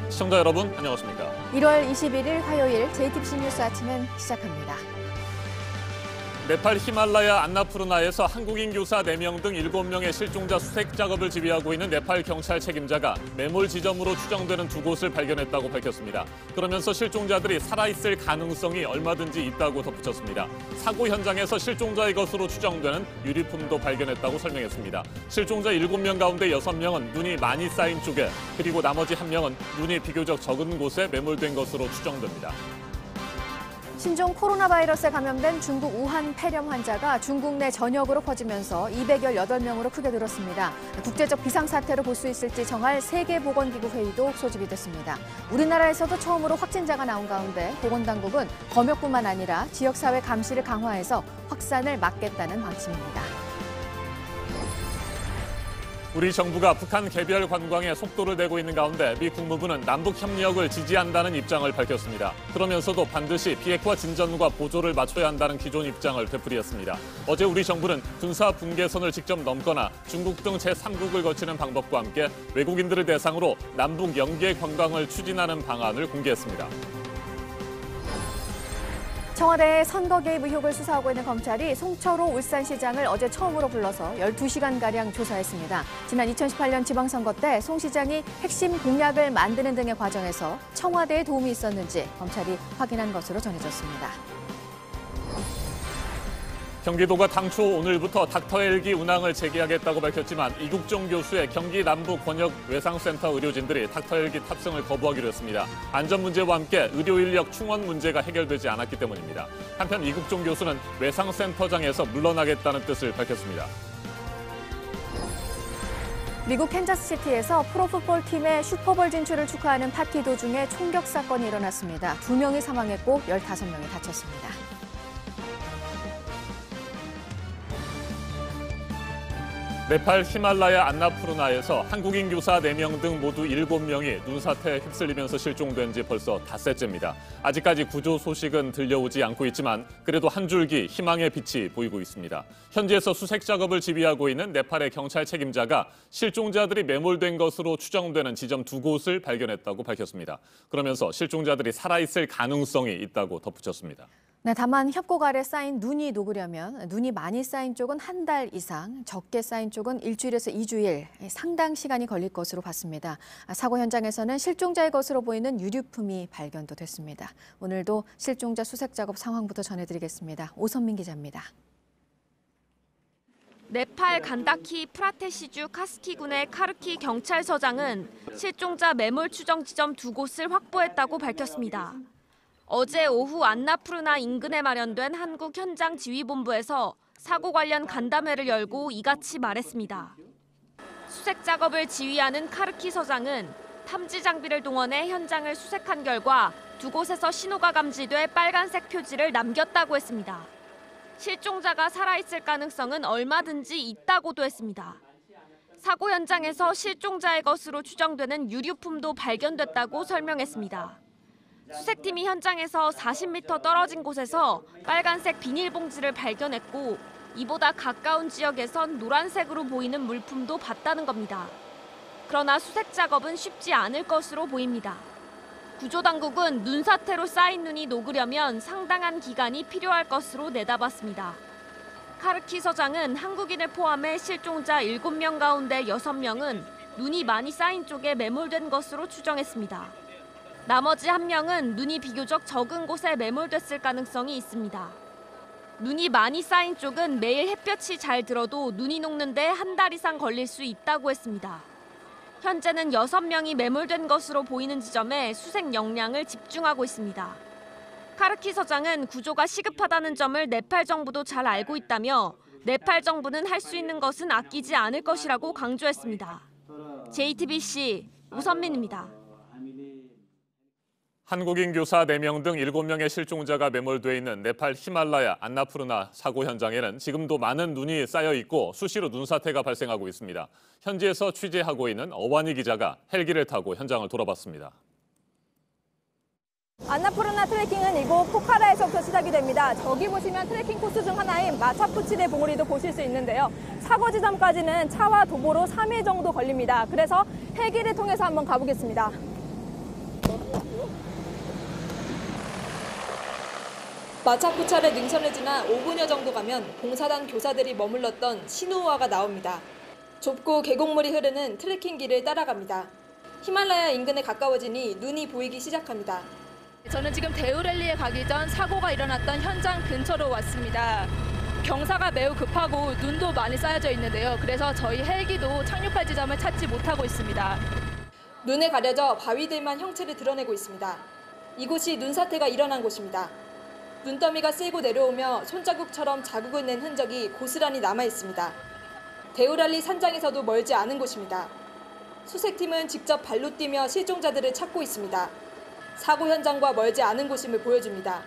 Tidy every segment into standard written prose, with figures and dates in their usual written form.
시청자 여러분, 안녕하십니까? 1월 21일 화요일 JTBC 뉴스 아침은 시작합니다. 네팔 히말라야 안나푸르나에서 한국인 교사 4명 등 7명의 실종자 수색 작업을 지휘하고 있는 네팔 경찰 책임자가 매몰 지점으로 추정되는 2곳을 발견했다고 밝혔습니다. 그러면서 실종자들이 살아있을 가능성이 얼마든지 있다고 덧붙였습니다. 사고 현장에서 실종자의 것으로 추정되는 유류품도 발견했다고 설명했습니다. 실종자 7명 가운데 6명은 눈이 많이 쌓인 쪽에, 그리고 나머지 1명은 눈이 비교적 적은 곳에 매몰된 것으로 추정됩니다. 신종 코로나 바이러스에 감염된 중국 우한 폐렴 환자가 중국 내 전역으로 퍼지면서 218명으로 크게 늘었습니다. 국제적 비상사태로 볼 수 있을지 정할 세계보건기구 회의도 소집이 됐습니다. 우리나라에서도 처음으로 확진자가 나온 가운데 보건당국은 검역뿐만 아니라 지역사회 감시를 강화해서 확산을 막겠다는 방침입니다. 우리 정부가 북한 개별 관광에 속도를 내고 있는 가운데 미 국무부는 남북 협력을 지지한다는 입장을 밝혔습니다. 그러면서도 반드시 비핵화 진전과 보조를 맞춰야 한다는 기존 입장을 되풀이했습니다. 어제 우리 정부는 군사 분계선을 직접 넘거나 중국 등 제3국을 거치는 방법과 함께 외국인들을 대상으로 남북 연계 관광을 추진하는 방안을 공개했습니다. 청와대의 선거 개입 의혹을 수사하고 있는 검찰이 송철호 울산시장을 어제 처음으로 불러서 12시간가량 조사했습니다. 지난 2018년 지방선거 때 송 시장이 핵심 공약을 만드는 등의 과정에서 청와대에 도움이 있었는지 검찰이 확인한 것으로 전해졌습니다. 경기도가 당초 오늘부터 닥터 헬기 운항을 재개하겠다고 밝혔지만 이국종 교수의 경기 남부 권역 외상센터 의료진들이 닥터 헬기 탑승을 거부하기로 했습니다. 안전 문제와 함께 의료 인력 충원 문제가 해결되지 않았기 때문입니다. 한편 이국종 교수는 외상센터장에서 물러나겠다는 뜻을 밝혔습니다. 미국 캔자스시티에서 프로풋볼 팀의 슈퍼볼 진출을 축하하는 파티 도중에 총격 사건이 일어났습니다. 2명이 사망했고 15명이 다쳤습니다. 네팔 히말라야 안나푸르나에서 한국인 교사 4명 등 모두 7명이 눈사태에 휩쓸리면서 실종된 지 벌써 닷새째입니다. 아직까지 구조 소식은 들려오지 않고 있지만 그래도 한 줄기 희망의 빛이 보이고 있습니다. 현지에서 수색 작업을 지휘하고 있는 네팔의 경찰 책임자가 실종자들이 매몰된 것으로 추정되는 지점 2곳을 발견했다고 밝혔습니다. 그러면서 실종자들이 살아있을 가능성이 있다고 덧붙였습니다. 네, 다만 협곡 아래 쌓인 눈이 녹으려면 눈이 많이 쌓인 쪽은 한 달 이상, 적게 쌓인 쪽은 일주일에서 2주일, 상당 시간이 걸릴 것으로 봤습니다. 사고 현장에서는 실종자의 것으로 보이는 유류품이 발견도 됐습니다. 오늘도 실종자 수색 작업 상황부터 전해드리겠습니다. 오선민 기자입니다. 네팔 간다키 프라테시주 카스키군의 카르키 경찰서장은 실종자 매몰 추정 지점 2곳을 확보했다고 밝혔습니다. 어제 오후 안나푸르나 인근에 마련된 한국 현장 지휘본부에서 사고 관련 간담회를 열고 이같이 말했습니다. 수색 작업을 지휘하는 카르키 서장은 탐지 장비를 동원해 현장을 수색한 결과 2곳에서 신호가 감지돼 빨간색 표지를 남겼다고 했습니다. 실종자가 살아있을 가능성은 얼마든지 있다고도 했습니다. 사고 현장에서 실종자의 것으로 추정되는 유류품도 발견됐다고 설명했습니다. 수색팀이 현장에서 40m 떨어진 곳에서 빨간색 비닐봉지를 발견했고 이보다 가까운 지역에선 노란색으로 보이는 물품도 봤다는 겁니다. 그러나 수색 작업은 쉽지 않을 것으로 보입니다. 구조당국은 눈사태로 쌓인 눈이 녹으려면 상당한 기간이 필요할 것으로 내다봤습니다. 카르키 서장은 한국인을 포함해 실종자 7명 가운데 6명은 눈이 많이 쌓인 쪽에 매몰된 것으로 추정했습니다. 나머지 1명은 눈이 비교적 적은 곳에 매몰됐을 가능성이 있습니다. 눈이 많이 쌓인 쪽은 매일 햇볕이 잘 들어도 눈이 녹는데 한 달 이상 걸릴 수 있다고 했습니다. 현재는 6명이 매몰된 것으로 보이는 지점에 수색 역량을 집중하고 있습니다. 카르키 서장은 구조가 시급하다는 점을 네팔 정부도 잘 알고 있다며 네팔 정부는 할 수 있는 것은 아끼지 않을 것이라고 강조했습니다. JTBC 오선민입니다. 한국인 교사 4명 등 7명의 실종자가 매몰돼 있는 네팔 히말라야 안나푸르나 사고 현장에는 지금도 많은 눈이 쌓여 있고 수시로 눈사태가 발생하고 있습니다. 현지에서 취재하고 있는 어완희 기자가 헬기를 타고 현장을 돌아봤습니다. 안나푸르나 트레킹은 이곳 포카라에서부터 시작이 됩니다. 저기 보시면 트레킹 코스 중 하나인 마차푸치대 봉우리도 보실 수 있는데요. 사고 지점까지는 차와 도보로 3일 정도 걸립니다. 그래서 헬기를 통해서 한번 가보겠습니다. 마차포차를 능선을 지나 5분여 정도 가면 봉사단 교사들이 머물렀던 신우호화가 나옵니다. 좁고 계곡물이 흐르는 트레킹 길을 따라갑니다. 히말라야 인근에 가까워지니 눈이 보이기 시작합니다. 저는 지금 대우랠리에 가기 전 사고가 일어났던 현장 근처로 왔습니다. 경사가 매우 급하고 눈도 많이 쌓여져 있는데요. 그래서 저희 헬기도 착륙할 지점을 찾지 못하고 있습니다. 눈에 가려져 바위들만 형체를 드러내고 있습니다. 이곳이 눈사태가 일어난 곳입니다. 눈더미가 쓸고 내려오며 손자국처럼 자국을 낸 흔적이 고스란히 남아 있습니다. 대우랠리 산장에서도 멀지 않은 곳입니다. 수색팀은 직접 발로 뛰며 실종자들을 찾고 있습니다. 사고 현장과 멀지 않은 곳임을 보여줍니다.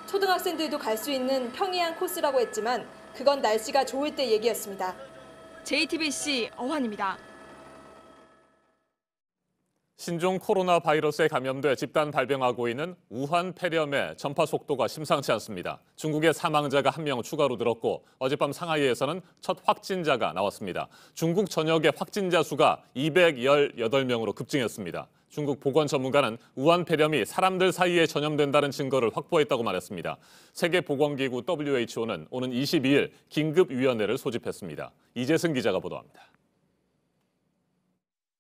초등학생들도 갈 수 있는 평이한 코스라고 했지만 그건 날씨가 좋을 때 얘기였습니다. JTBC 어환입니다. 신종 코로나 바이러스에 감염돼 집단 발병하고 있는 우한 폐렴의 전파 속도가 심상치 않습니다. 중국의 사망자가 1명 추가로 늘었고 어젯밤 상하이에서는 첫 확진자가 나왔습니다. 중국 전역의 확진자 수가 218명으로 급증했습니다. 중국 보건 전문가는 우한 폐렴이 사람들 사이에 전염된다는 증거를 확보했다고 말했습니다. 세계보건기구 WHO는 오는 22일 긴급위원회를 소집했습니다. 이재승 기자가 보도합니다.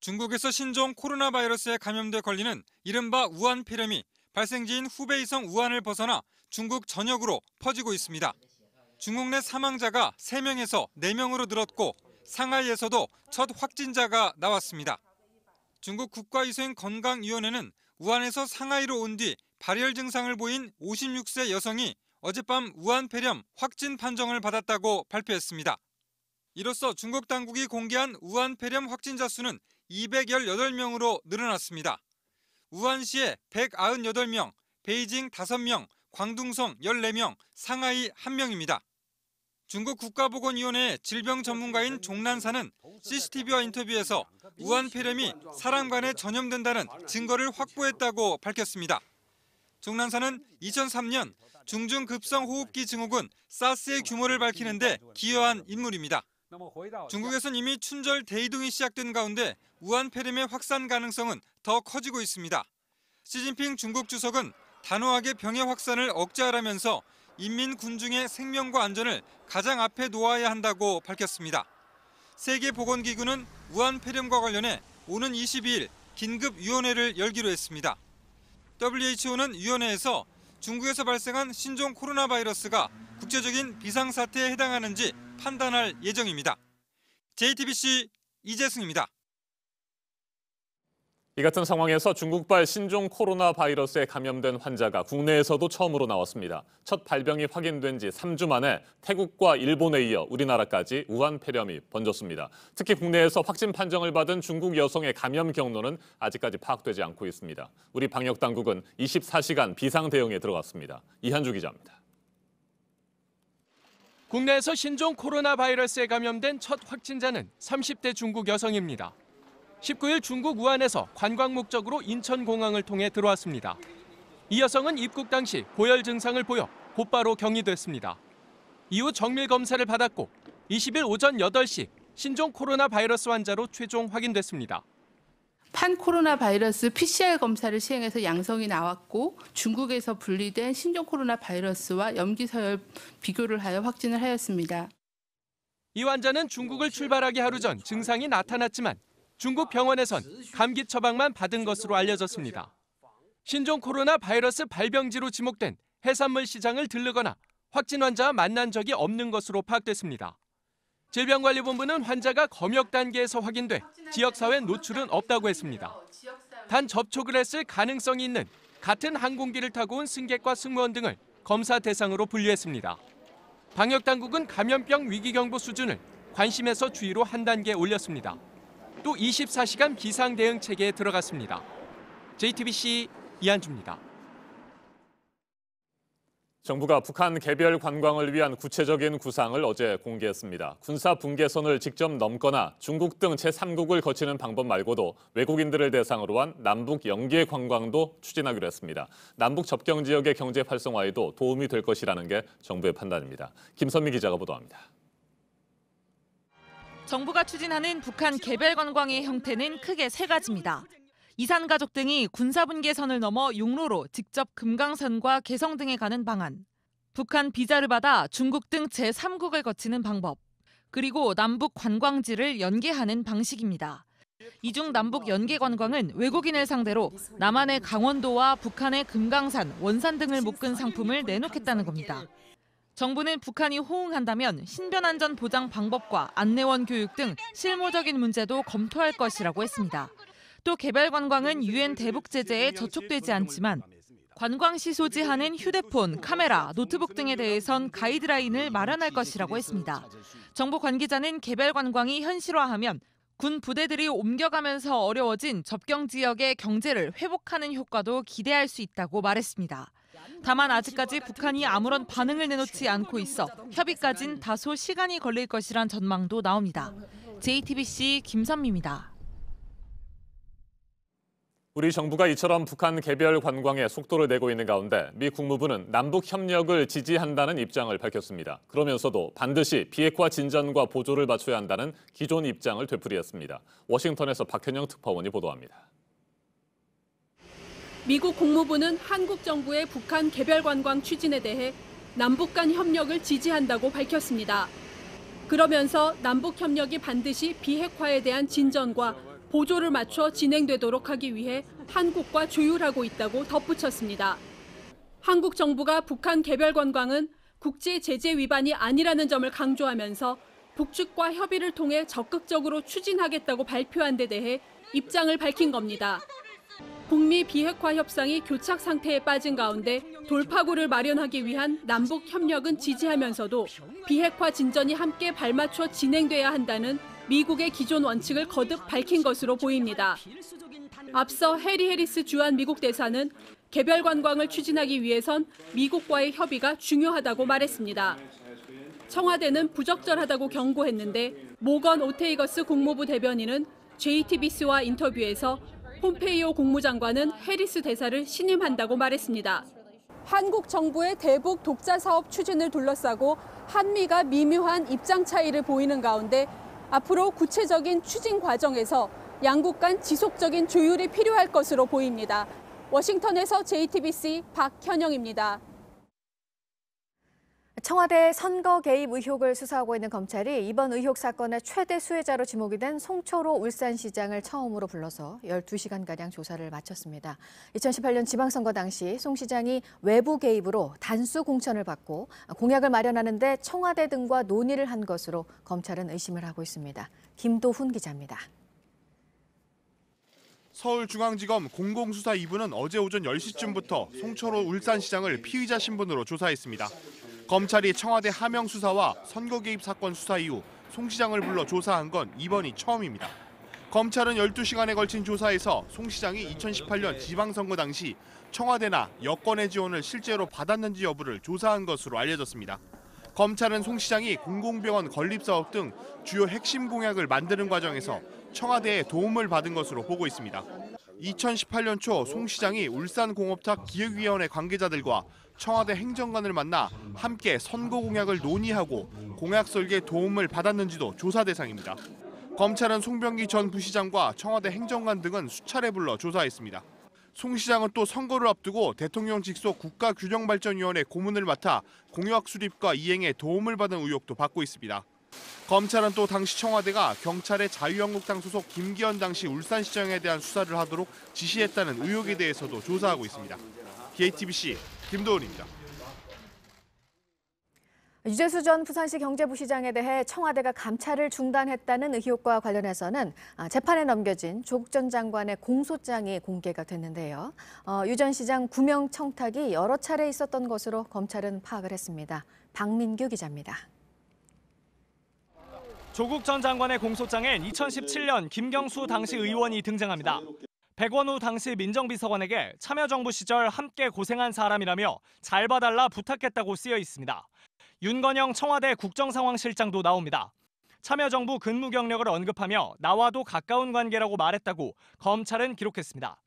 중국에서 신종 코로나 바이러스에 감염돼 걸리는 이른바 우한 폐렴이 발생지인 후베이성 우한을 벗어나 중국 전역으로 퍼지고 있습니다. 중국 내 사망자가 3명에서 4명으로 늘었고 상하이에서도 첫 확진자가 나왔습니다. 중국 국가위생건강위원회는 우한에서 상하이로 온 뒤 발열 증상을 보인 56세 여성이 어젯밤 우한 폐렴 확진 판정을 받았다고 발표했습니다. 이로써 중국 당국이 공개한 우한 폐렴 확진자 수는 218명으로 늘어났습니다. 우한시에 198명, 베이징 5명, 광둥성 14명, 상하이 1명입니다. 중국 국가보건위원회 질병 전문가인 종난사는 CCTV와 인터뷰에서 우한 폐렴이 사람 간에 전염된다는 증거를 확보했다고 밝혔습니다. 종난사는 2003년 중증급성호흡기 증후군 사스의 규모를 밝히는데 기여한 인물입니다. 중국에선 이미 춘절 대이동이 시작된 가운데 우한 폐렴의 확산 가능성은 더 커지고 있습니다. 시진핑 중국 주석은 단호하게 병의 확산을 억제하라면서 인민 군중의 생명과 안전을 가장 앞에 놓아야 한다고 밝혔습니다. 세계보건기구는 우한 폐렴과 관련해 오는 22일 긴급위원회를 열기로 했습니다. WHO는 위원회에서 중국에서 발생한 신종 코로나 바이러스가 국제적인 비상사태에 해당하는지 판단할 예정입니다. JTBC 이재승입니다. 이 같은 상황에서 중국발 신종 코로나 바이러스에 감염된 환자가 국내에서도 처음으로 나왔습니다. 첫 발병이 확인된 지 3주 만에 태국과 일본에 이어 우리나라까지 우한 폐렴이 번졌습니다. 특히 국내에서 확진 판정을 받은 중국 여성의 감염 경로는 아직까지 파악되지 않고 있습니다. 우리 방역당국은 24시간 비상 대응에 들어갔습니다. 이한주 기자입니다. 국내에서 신종 코로나 바이러스에 감염된 첫 확진자는 30대 중국 여성입니다. 19일 중국 우한에서 관광 목적으로 인천공항을 통해 들어왔습니다. 이 여성은 입국 당시 고열 증상을 보여 곧바로 격리됐습니다. 이후 정밀 검사를 받았고 20일 오전 8시 신종 코로나 바이러스 환자로 최종 확인됐습니다. 판코로나 바이러스 PCR 검사를 시행해서 양성이 나왔고 중국에서 분리된 신종 코로나 바이러스와 염기서열 비교를 하여 확진을 하였습니다. 이 환자는 중국을 출발하기 하루 전 증상이 나타났지만 중국 병원에선 감기 처방만 받은 것으로 알려졌습니다. 신종 코로나 바이러스 발병지로 지목된 해산물 시장을 들르거나 확진 환자와 만난 적이 없는 것으로 파악됐습니다. 질병관리본부는 환자가 검역 단계에서 확인돼 지역사회 노출은 없다고 했습니다. 단 접촉을 했을 가능성이 있는 같은 항공기를 타고 온 승객과 승무원 등을 검사 대상으로 분류했습니다. 방역당국은 감염병 위기경보 수준을 관심에서 주의로 한 단계 올렸습니다. 또 24시간 비상대응 체계에 들어갔습니다. JTBC 이한주입니다. 정부가 북한 개별 관광을 위한 구체적인 구상을 어제 공개했습니다. 군사 분계선을 직접 넘거나 중국 등 제3국을 거치는 방법 말고도 외국인들을 대상으로 한 남북 연계 관광도 추진하기로 했습니다. 남북 접경 지역의 경제 활성화에도 도움이 될 것이라는 게 정부의 판단입니다. 김선미 기자가 보도합니다. 정부가 추진하는 북한 개별 관광의 형태는 크게 3가지입니다. 이산 가족 등이 군사분계선을 넘어 육로로 직접 금강산과 개성 등에 가는 방안, 북한 비자를 받아 중국 등 제3국을 거치는 방법, 그리고 남북 관광지를 연계하는 방식입니다. 이 중 남북 연계 관광은 외국인을 상대로 남한의 강원도와 북한의 금강산, 원산 등을 묶은 상품을 내놓겠다는 겁니다. 정부는 북한이 호응한다면 신변안전 보장 방법과 안내원 교육 등 실무적인 문제도 검토할 것이라고 했습니다. 또 개별 관광은 유엔 대북 제재에 저촉되지 않지만 관광시 소지하는 휴대폰, 카메라, 노트북 등에 대해선 가이드라인을 마련할 것이라고 했습니다. 정부 관계자는 개별 관광이 현실화하면 군 부대들이 옮겨가면서 어려워진 접경 지역의 경제를 회복하는 효과도 기대할 수 있다고 말했습니다. 다만 아직까지 북한이 아무런 반응을 내놓지 않고 있어 협의까진 다소 시간이 걸릴 것이란 전망도 나옵니다. JTBC 김선미입니다. 우리 정부가 이처럼 북한 개별 관광에 속도를 내고 있는 가운데 미 국무부는 남북 협력을 지지한다는 입장을 밝혔습니다. 그러면서도 반드시 비핵화 진전과 보조를 맞춰야 한다는 기존 입장을 되풀이했습니다. 워싱턴에서 박현영 특파원이 보도합니다. 미국 국무부는 한국 정부의 북한 개별 관광 추진에 대해 남북 간 협력을 지지한다고 밝혔습니다. 그러면서 남북 협력이 반드시 비핵화에 대한 진전과 보조를 맞춰 진행되도록 하기 위해 한국과 조율하고 있다고 덧붙였습니다. 한국 정부가 북한 개별 관광은 국제 제재 위반이 아니라는 점을 강조하면서 북측과 협의를 통해 적극적으로 추진하겠다고 발표한 데 대해 입장을 밝힌 겁니다. 북미 비핵화 협상이 교착 상태에 빠진 가운데 돌파구를 마련하기 위한 남북 협력은 지지하면서도 비핵화 진전이 함께 발맞춰 진행돼야 한다는 미국의 기존 원칙을 거듭 밝힌 것으로 보입니다. 앞서 해리 해리스 주한 미국 대사는 개별 관광을 추진하기 위해선 미국과의 협의가 중요하다고 말했습니다. 청와대는 부적절하다고 경고했는데 모건 오테이거스 국무부 대변인은 JTBC와 인터뷰에서 폼페이오 국무장관은 해리스 대사를 신임한다고 말했습니다. 한국 정부의 대북 독자 사업 추진을 둘러싸고 한미가 미묘한 입장 차이를 보이는 가운데 앞으로 구체적인 추진 과정에서 양국 간 지속적인 조율이 필요할 것으로 보입니다. 워싱턴에서 JTBC 박현영입니다. 청와대 선거 개입 의혹을 수사하고 있는 검찰이 이번 의혹 사건의 최대 수혜자로 지목이 된 송철호 울산시장을 처음으로 불러서 12시간가량 조사를 마쳤습니다. 2018년 지방선거 당시 송 시장이 외부 개입으로 단수 공천을 받고 공약을 마련하는 데 청와대 등과 논의를 한 것으로 검찰은 의심을 하고 있습니다. 김도훈 기자입니다. 서울중앙지검 공공수사 2부는 어제 오전 10시쯤부터 송철호 울산시장을 피의자 신분으로 조사했습니다. 검찰이 청와대 하명 수사와 선거 개입 사건 수사 이후 송 시장을 불러 조사한 건 이번이 처음입니다. 검찰은 12시간에 걸친 조사에서 송 시장이 2018년 지방선거 당시 청와대나 여권의 지원을 실제로 받았는지 여부를 조사한 것으로 알려졌습니다. 검찰은 송 시장이 공공병원 건립사업 등 주요 핵심 공약을 만드는 과정에서 청와대의 도움을 받은 것으로 보고 있습니다. 2018년 초 송 시장이 울산공업탁 기획위원회 관계자들과 청와대 행정관을 만나 함께 선거 공약을 논의하고 공약 설계에 도움을 받았는지도 조사 대상입니다. 검찰은 송병기 전 부시장과 청와대 행정관 등은 수차례 불러 조사했습니다. 송 시장은 또 선거를 앞두고 대통령 직속 국가균형발전위원회 고문을 맡아 공약 수립과 이행에 도움을 받은 의혹도 받고 있습니다. 검찰은 또 당시 청와대가 경찰의 자유한국당 소속 김기현 당시 울산시장에 대한 수사를 하도록 지시했다는 의혹에 대해서도 조사하고 있습니다. JTBC 김도훈입니다. 유재수 전 부산시 경제부시장에 대해 청와대가 감찰을 중단했다는 의혹과 관련해서는 재판에 넘겨진 조국 전 장관의 공소장이 공개가 됐는데요. 유 전 시장 구명 청탁이 여러 차례 있었던 것으로 검찰은 파악을 했습니다. 박민규 기자입니다. 조국 전 장관의 공소장엔 2017년 김경수 당시 의원이 등장합니다. 백원우 당시 민정비서관에게 참여정부 시절 함께 고생한 사람이라며 잘 봐달라 부탁했다고 쓰여 있습니다. 윤건영 청와대 국정상황실장도 나옵니다. 참여정부 근무 경력을 언급하며 나와도 가까운 관계라고 말했다고 검찰은 기록했습니다.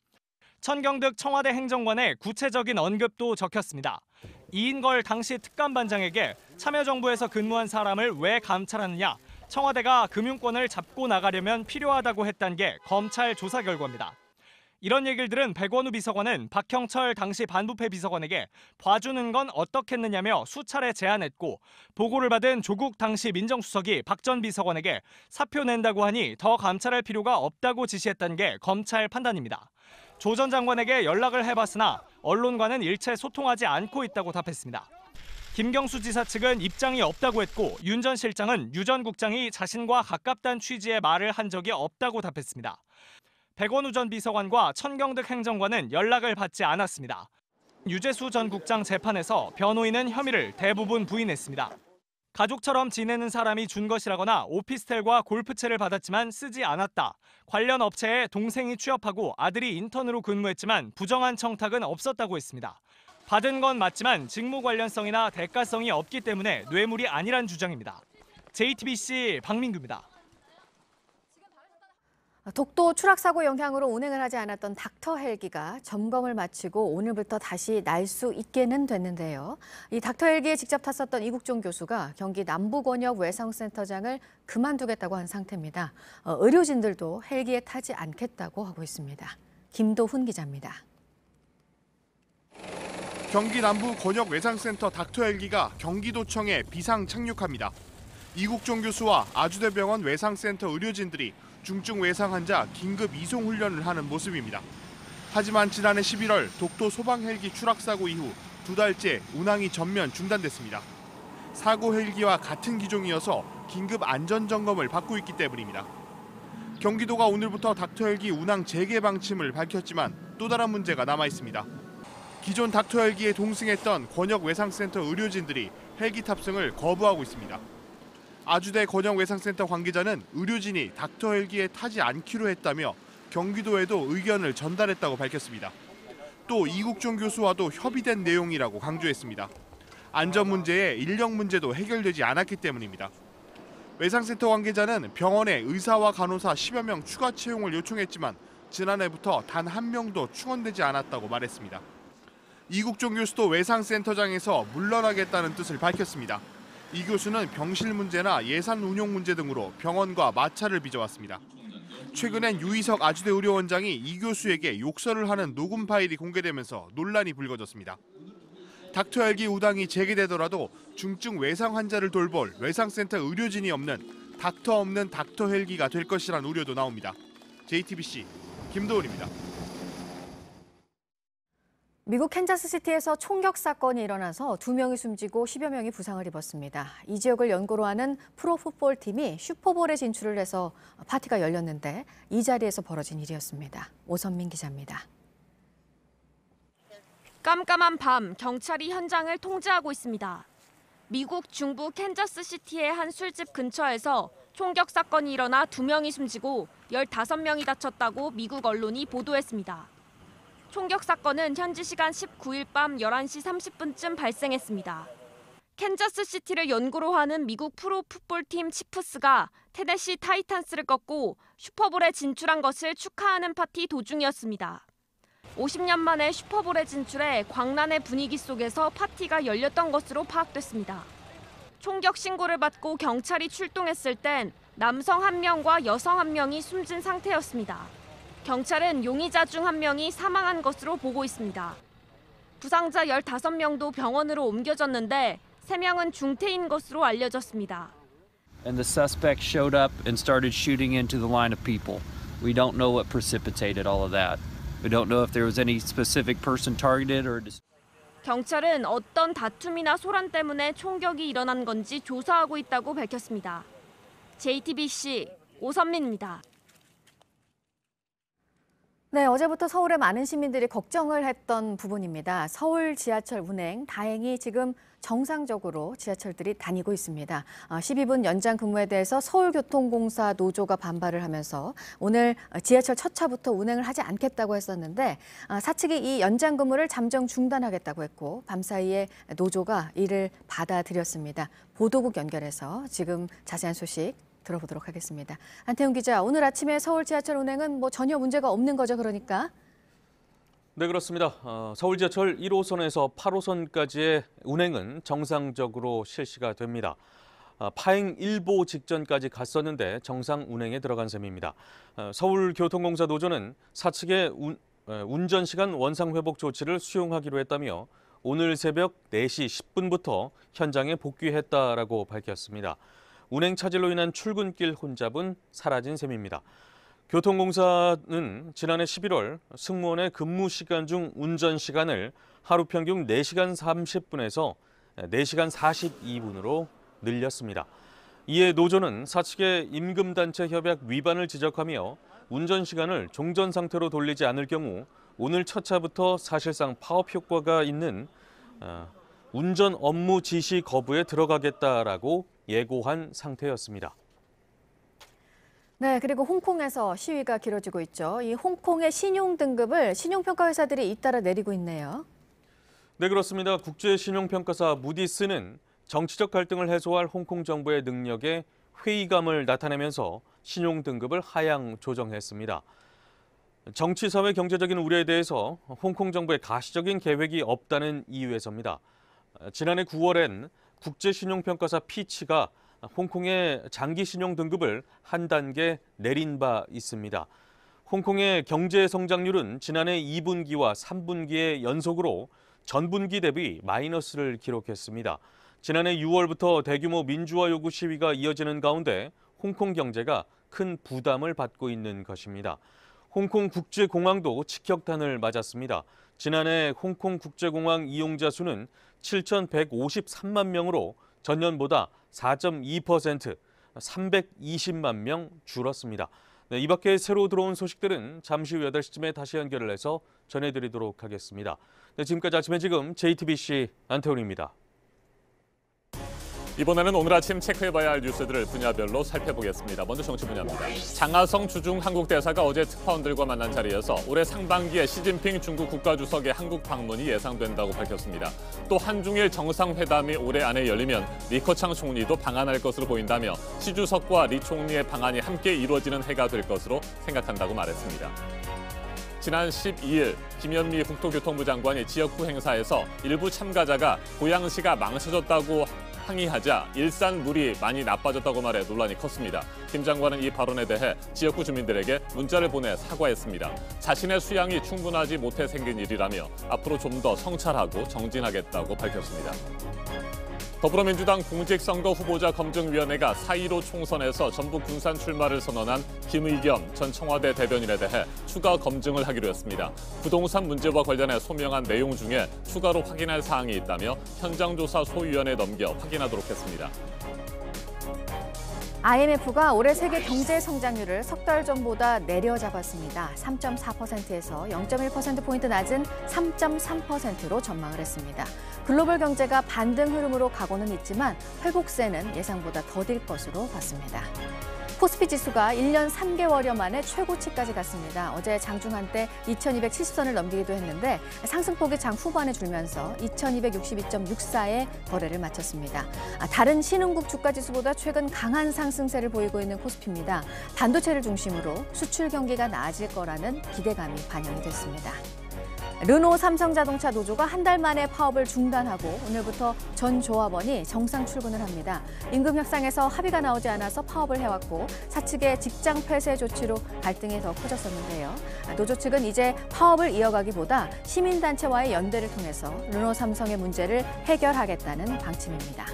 천경득 청와대 행정관의 구체적인 언급도 적혔습니다. 이인걸 당시 특감반장에게 참여정부에서 근무한 사람을 왜 감찰하느냐, 청와대가 금융권을 잡고 나가려면 필요하다고 했다는 게 검찰 조사 결과입니다. 이런 얘기를 들은 백원우 비서관은 박형철 당시 반부패 비서관에게 봐주는 건 어떻겠느냐며 수차례 제안했고 보고를 받은 조국 당시 민정수석이 박 전 비서관에게 사표 낸다고 하니 더 감찰할 필요가 없다고 지시했다는 게 검찰 판단입니다. 조 전 장관에게 연락을 해봤으나 언론과는 일체 소통하지 않고 있다고 답했습니다. 김경수 지사 측은 입장이 없다고 했고 윤 전 실장은 유 전 국장이 자신과 가깝다는 취지의 말을 한 적이 없다고 답했습니다. 백원우 전 비서관과 천경득 행정관은 연락을 받지 않았습니다. 유재수 전 국장 재판에서 변호인은 혐의를 대부분 부인했습니다. 가족처럼 지내는 사람이 준 것이라거나 오피스텔과 골프채를 받았지만 쓰지 않았다. 관련 업체에 동생이 취업하고 아들이 인턴으로 근무했지만 부정한 청탁은 없었다고 했습니다. 받은 건 맞지만 직무 관련성이나 대가성이 없기 때문에 뇌물이 아니란 주장입니다. JTBC 박민규입니다. 독도 추락사고 영향으로 운행을 하지 않았던 닥터 헬기가 점검을 마치고 오늘부터 다시 날 수 있게는 됐는데요. 이 닥터 헬기에 직접 탔었던 이국종 교수가 경기 남부권역 외상센터장을 그만두겠다고 한 상태입니다. 의료진들도 헬기에 타지 않겠다고 하고 있습니다. 김도훈 기자입니다. 경기 남부 권역 외상센터 닥터 헬기가 경기도청에 비상 착륙합니다. 이국종 교수와 아주대병원 외상센터 의료진들이 중증 외상 환자 긴급 이송 훈련을 하는 모습입니다. 하지만 지난해 11월 독도 소방 헬기 추락 사고 이후 2달째 운항이 전면 중단됐습니다. 사고 헬기와 같은 기종이어서 긴급 안전 점검을 받고 있기 때문입니다. 경기도가 오늘부터 닥터 헬기 운항 재개 방침을 밝혔지만 또 다른 문제가 남아 있습니다. 기존 닥터 헬기에 동승했던 권역 외상센터 의료진들이 헬기 탑승을 거부하고 있습니다. 아주대 권역외상센터 관계자는 의료진이 닥터 헬기에 타지 않기로 했다며 경기도에도 의견을 전달했다고 밝혔습니다. 또 이국종 교수와도 협의된 내용이라고 강조했습니다. 안전 문제에 인력 문제도 해결되지 않았기 때문입니다. 외상센터 관계자는 병원에 의사와 간호사 10여 명 추가 채용을 요청했지만 지난해부터 단 한 명도 충원되지 않았다고 말했습니다. 이국종 교수도 외상센터장에서 물러나겠다는 뜻을 밝혔습니다. 이 교수는 병실 문제나 예산 운용 문제 등으로 병원과 마찰을 빚어왔습니다. 최근엔 유희석 아주대 의료원장이 이 교수에게 욕설을 하는 녹음 파일이 공개되면서 논란이 불거졌습니다. 닥터 헬기 운항이 재개되더라도 중증 외상 환자를 돌볼 외상센터 의료진이 없는 닥터 없는 닥터 헬기가 될 것이란 우려도 나옵니다. JTBC 김도훈입니다. 미국 캔자스시티에서 총격 사건이 일어나서 2명이 숨지고 10여 명이 부상을 입었습니다. 이 지역을 연고로 하는 프로풋볼 팀이 슈퍼볼에 진출을 해서 파티가 열렸는데 이 자리에서 벌어진 일이었습니다. 오선민 기자입니다. 깜깜한 밤 경찰이 현장을 통제하고 있습니다. 미국 중부 캔자스시티의 한 술집 근처에서 총격 사건이 일어나 2명이 숨지고 15명이 다쳤다고 미국 언론이 보도했습니다. 총격 사건은 현지 시간 19일 밤 11시 30분쯤 발생했습니다. 캔자스시티를 연고로 하는 미국 프로 풋볼팀 치프스가 테네시 타이탄스를 꺾고 슈퍼볼에 진출한 것을 축하하는 파티 도중이었습니다. 50년 만에 슈퍼볼에 진출해 광란의 분위기 속에서 파티가 열렸던 것으로 파악됐습니다. 총격 신고를 받고 경찰이 출동했을 땐 남성 1명과 여성 1명이 숨진 상태였습니다. 경찰은 용의자 중 1명이 사망한 것으로 보고 있습니다. 부상자 15명도 병원으로 옮겨졌는데 3명은 중태인 것으로 알려졌습니다. And the suspect showed up and started shooting into the line of people. We don't know what precipitated all of that. We don't know if there was any specific person targeted or 경찰은 어떤 다툼이나 소란 때문에 총격이 일어난 건지 조사하고 있다고 밝혔습니다. JTBC 오선민입니다. 네, 어제부터 서울의 많은 시민들이 걱정을 했던 부분입니다. 서울 지하철 운행 다행히 지금 정상적으로 지하철들이 다니고 있습니다. 12분 연장 근무에 대해서 서울교통공사 노조가 반발을 하면서 오늘 지하철 첫 차부터 운행을 하지 않겠다고 했었는데 사측이 이 연장 근무를 잠정 중단하겠다고 했고 밤사이에 노조가 이를 받아들였습니다. 보도국 연결해서 지금 자세한 소식 들어보도록 하겠습니다. 안태훈 기자, 오늘 아침에 서울 지하철 운행은 전혀 문제가 없는 거죠, 그러니까? 네, 그렇습니다. 서울 지하철 1호선에서 8호선까지의 운행은 정상적으로 실시가 됩니다. 파행 일보 직전까지 갔었는데 정상 운행에 들어간 셈입니다. 서울교통공사 노조는 사측의 운전시간 원상회복 조치를 수용하기로 했다며 오늘 새벽 4시 10분부터 현장에 복귀했다라고 밝혔습니다. 운행 차질로 인한 출근길 혼잡은 사라진 셈입니다. 교통공사는 지난해 11월 승무원의 근무 시간 중 운전 시간을 하루 평균 4시간 30분에서 4시간 42분으로 늘렸습니다. 이에 노조는 사측의 임금단체 협약 위반을 지적하며 운전 시간을 종전 상태로 돌리지 않을 경우 오늘 첫 차부터 사실상 파업 효과가 있는 운전 업무 지시 거부에 들어가겠다라고 예고한 상태였습니다. 네, 그리고 홍콩에서 시위가 길어지고 있죠. 이 홍콩의 신용 등급을 신용평가 회사들이 잇따라 내리고 있네요. 네, 그렇습니다. 국제신용평가사 무디스는 정치적 갈등을 해소할 홍콩 정부의 능력에 회의감을 나타내면서 신용 등급을 하향 조정했습니다. 정치, 사회, 경제적인 우려에 대해서 홍콩 정부의 가시적인 계획이 없다는 이유에서입니다. 지난해 9월엔 국제신용평가사 피치가 홍콩의 장기 신용 등급을 한 단계 내린 바 있습니다. 홍콩의 경제 성장률은 지난해 2분기와 3분기에 연속으로 전분기 대비 마이너스를 기록했습니다. 지난해 6월부터 대규모 민주화 요구 시위가 이어지는 가운데 홍콩 경제가 큰 부담을 받고 있는 것입니다. 홍콩 국제공항도 직격탄을 맞았습니다. 지난해 홍콩 국제공항 이용자 수는 7,153만 명으로 전년보다 4.2%, 320만 명 줄었습니다. 네, 이 밖에 새로 들어온 소식들은 잠시 후 8시쯤에 다시 연결을 해서 전해드리도록 하겠습니다. 네, 지금까지 아침에 지금 JTBC 안태훈입니다. 이번에는 오늘 아침 체크해봐야 할 뉴스들을 분야별로 살펴보겠습니다. 먼저 정치 분야입니다. 장하성 주중 한국 대사가 어제 특파원들과 만난 자리에서 올해 상반기에 시진핑 중국 국가주석의 한국 방문이 예상된다고 밝혔습니다. 또 한중일 정상회담이 올해 안에 열리면 리커창 총리도 방한할 것으로 보인다며 시 주석과 리 총리의 방한이 함께 이루어지는 해가 될 것으로 생각한다고 말했습니다. 지난 12일 김현미 국토교통부 장관이 지역구 행사에서 일부 참가자가 고양시가 망쳐졌다고 항의하자 일산 물이 많이 나빠졌다고 말해 논란이 컸습니다. 김 장관은 이 발언에 대해 지역구 주민들에게 문자를 보내 사과했습니다. 자신의 수양이 충분하지 못해 생긴 일이라며 앞으로 좀 더 성찰하고 정진하겠다고 밝혔습니다. 더불어민주당 공직선거 후보자 검증위원회가 4.15 총선에서 전북 군산 출마를 선언한 김의겸 전 청와대 대변인에 대해 추가 검증을 하기로 했습니다. 부동산 문제와 관련해 소명한 내용 중에 추가로 확인할 사항이 있다며 현장조사 소위원회에 넘겨 확인하도록 했습니다. IMF가 올해 세계 경제 성장률을 석 달 전보다 내려잡았습니다. 3.4%에서 0.1%포인트 낮은 3.3%로 전망을 했습니다. 글로벌 경제가 반등 흐름으로 가고는 있지만 회복세는 예상보다 더딜 것으로 봤습니다. 코스피 지수가 1년 3개월여 만에 최고치까지 갔습니다. 어제 장중 한때 2270선을 넘기기도 했는데 상승폭이 장 후반에 줄면서 2262.64에 거래를 마쳤습니다. 다른 신흥국 주가 지수보다 최근 강한 상승세를 보이고 있는 코스피입니다. 반도체를 중심으로 수출 경기가 나아질 거라는 기대감이 반영이 됐습니다. 르노 삼성자동차 노조가 한 달 만에 파업을 중단하고 오늘부터 전 조합원이 정상 출근을 합니다. 임금 협상에서 합의가 나오지 않아서 파업을 해왔고 사측의 직장 폐쇄 조치로 갈등이 더 커졌었는데요. 노조 측은 이제 파업을 이어가기보다 시민단체와의 연대를 통해서 르노 삼성의 문제를 해결하겠다는 방침입니다.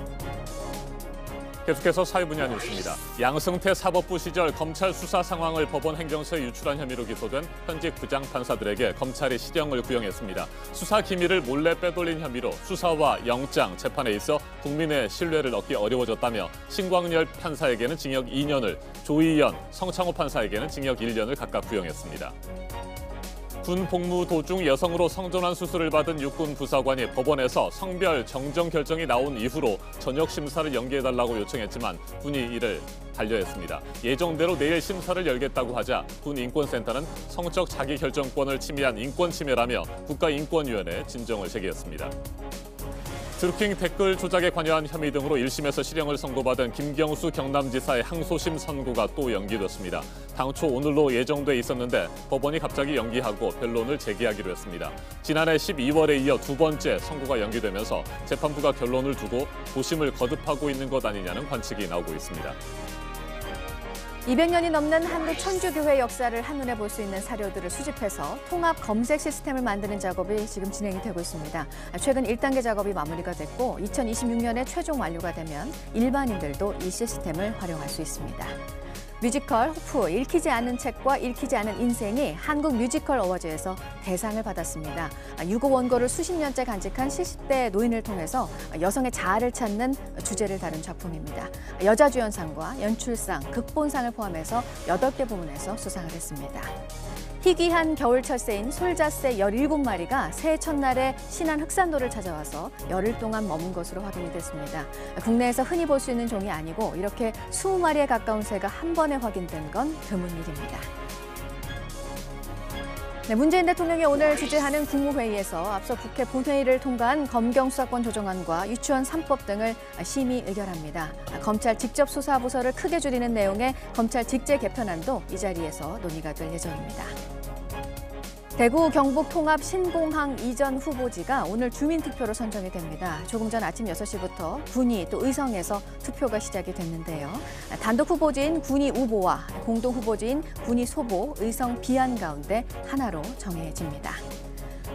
계속해서 사회 분야 뉴스입니다. 양승태 사법부 시절 검찰 수사 상황을 법원 행정처에 유출한 혐의로 기소된 현직 부장판사들에게 검찰이 실형을 구형했습니다. 수사 기밀을 몰래 빼돌린 혐의로 수사와 영장, 재판에 있어 국민의 신뢰를 얻기 어려워졌다며 신광열 판사에게는 징역 2년을, 조희연, 성창호 판사에게는 징역 1년을 각각 구형했습니다. 군 복무 도중 여성으로 성전환 수술을 받은 육군 부사관이 법원에서 성별 정정 결정이 나온 이후로 전역 심사를 연기해달라고 요청했지만 군이 이를 반려했습니다. 예정대로 내일 심사를 열겠다고 하자 군인권센터는 성적 자기결정권을 침해한 인권침해라며 국가인권위원회에 진정을 제기했습니다. 드루킹 댓글 조작에 관여한 혐의 등으로 1심에서 실형을 선고받은 김경수 경남지사의 항소심 선고가 또 연기됐습니다. 당초 오늘로 예정돼 있었는데 법원이 갑자기 연기하고 변론을 제기하기로 했습니다. 지난해 12월에 이어 두 번째 선고가 연기되면서 재판부가 결론을 두고 고심을 거듭하고 있는 것 아니냐는 관측이 나오고 있습니다. 200년이 넘는 한국 천주교회 역사를 한눈에 볼 수 있는 사료들을 수집해서 통합 검색 시스템을 만드는 작업이 지금 진행이 되고 있습니다. 최근 1단계 작업이 마무리가 됐고 2026년에 최종 완료가 되면 일반인들도 이 시스템을 활용할 수 있습니다. 뮤지컬 호프 읽히지 않은 책과 읽히지 않은 인생이 한국 뮤지컬 어워즈에서 대상을 받았습니다. 유고 원고를 수십 년째 간직한 70대 노인을 통해서 여성의 자아를 찾는 주제를 다룬 작품입니다. 여자주연상과 연출상, 극본상을 포함해서 8개 부문에서 수상을 했습니다. 희귀한 겨울철새인 솔자새 17마리가 새해 첫날에 신안 흑산도를 찾아와서 열흘 동안 머문 것으로 확인이 됐습니다. 국내에서 흔히 볼 수 있는 종이 아니고 이렇게 20마리에 가까운 새가 한 번에 확인된 건 드문 일입니다. 네, 문재인 대통령이 오늘 주재하는 국무회의에서 앞서 국회 본회의를 통과한 검경수사권 조정안과 유치원 3법 등을 심의 의결합니다. 검찰 직접 수사 부서를 크게 줄이는 내용의 검찰 직제 개편안도 이 자리에서 논의가 될 예정입니다. 대구 경북 통합 신공항 이전 후보지가 오늘 주민투표로 선정이 됩니다. 조금 전 아침 6시부터 군위 또 의성에서 투표가 시작이 됐는데요. 단독 후보지인 군위 우보와 공동 후보지인 군위 소보, 의성 비안 가운데 하나로 정해집니다.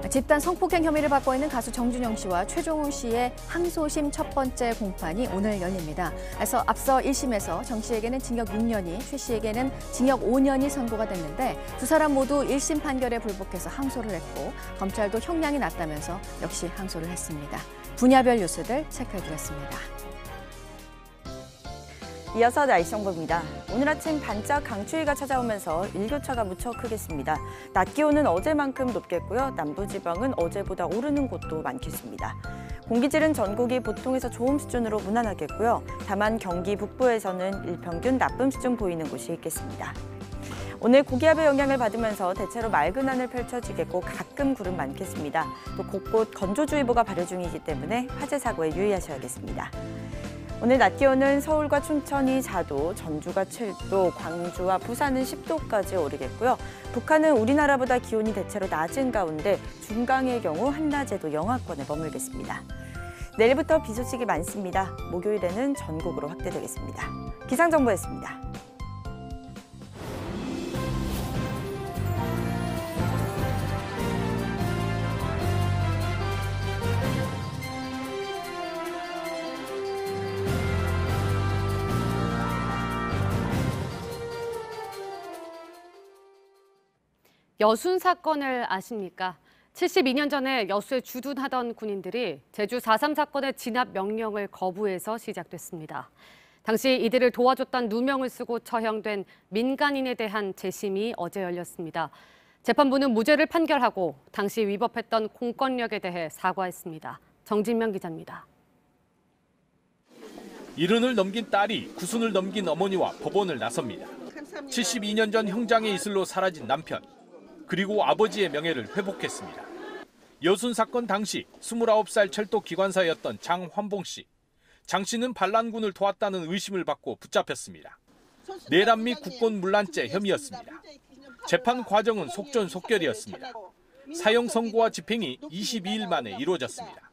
집단 성폭행 혐의를 받고 있는 가수 정준영 씨와 최종훈 씨의 항소심 첫 번째 공판이 오늘 열립니다. 그래서 앞서 1심에서 정 씨에게는 징역 6년이, 최 씨에게는 징역 5년이 선고가 됐는데 두 사람 모두 1심 판결에 불복해서 항소를 했고 검찰도 형량이 낮다면서 역시 항소를 했습니다. 분야별 뉴스들 체크해드렸습니다. 이어서 날씨 정보입니다. 오늘 아침 반짝 강추위가 찾아오면서 일교차가 무척 크겠습니다. 낮 기온은 어제만큼 높겠고요. 남부지방은 어제보다 오르는 곳도 많겠습니다. 공기질은 전국이 보통에서 좋음 수준으로 무난하겠고요. 다만 경기 북부에서는 일평균 나쁨 수준 보이는 곳이 있겠습니다. 오늘 고기압의 영향을 받으면서 대체로 맑은 하늘 펼쳐지겠고 가끔 구름 많겠습니다. 또 곳곳 건조주의보가 발효 중이기 때문에 화재 사고에 유의하셔야겠습니다. 오늘 낮 기온은 서울과 춘천이 4도, 전주가 7도, 광주와 부산은 10도까지 오르겠고요. 북한은 우리나라보다 기온이 대체로 낮은 가운데 중강의 경우 한낮에도 영하권에 머물겠습니다. 내일부터 비 소식이 많습니다. 목요일에는 전국으로 확대되겠습니다. 기상정보였습니다. 여순 사건을 아십니까? 72년 전에 여수에 주둔하던 군인들이 제주 4.3 사건의 진압 명령을 거부해서 시작됐습니다. 당시 이들을 도와줬던 누명을 쓰고 처형된 민간인에 대한 재심이 어제 열렸습니다. 재판부는 무죄를 판결하고 당시 위법했던 공권력에 대해 사과했습니다. 정진명 기자입니다. 70을 넘긴 딸이 90을 넘긴 어머니와 법원을 나섭니다. 72년 전 형장의 이슬로 사라진 남편. 그리고 아버지의 명예를 회복했습니다. 여순 사건 당시 29살 철도 기관사였던 장환봉 씨. 장 씨는 반란군을 도왔다는 의심을 받고 붙잡혔습니다. 내란 및 국권문란죄 혐의였습니다. 재판 과정은 속전속결이었습니다. 사형 선고와 집행이 22일 만에 이루어졌습니다.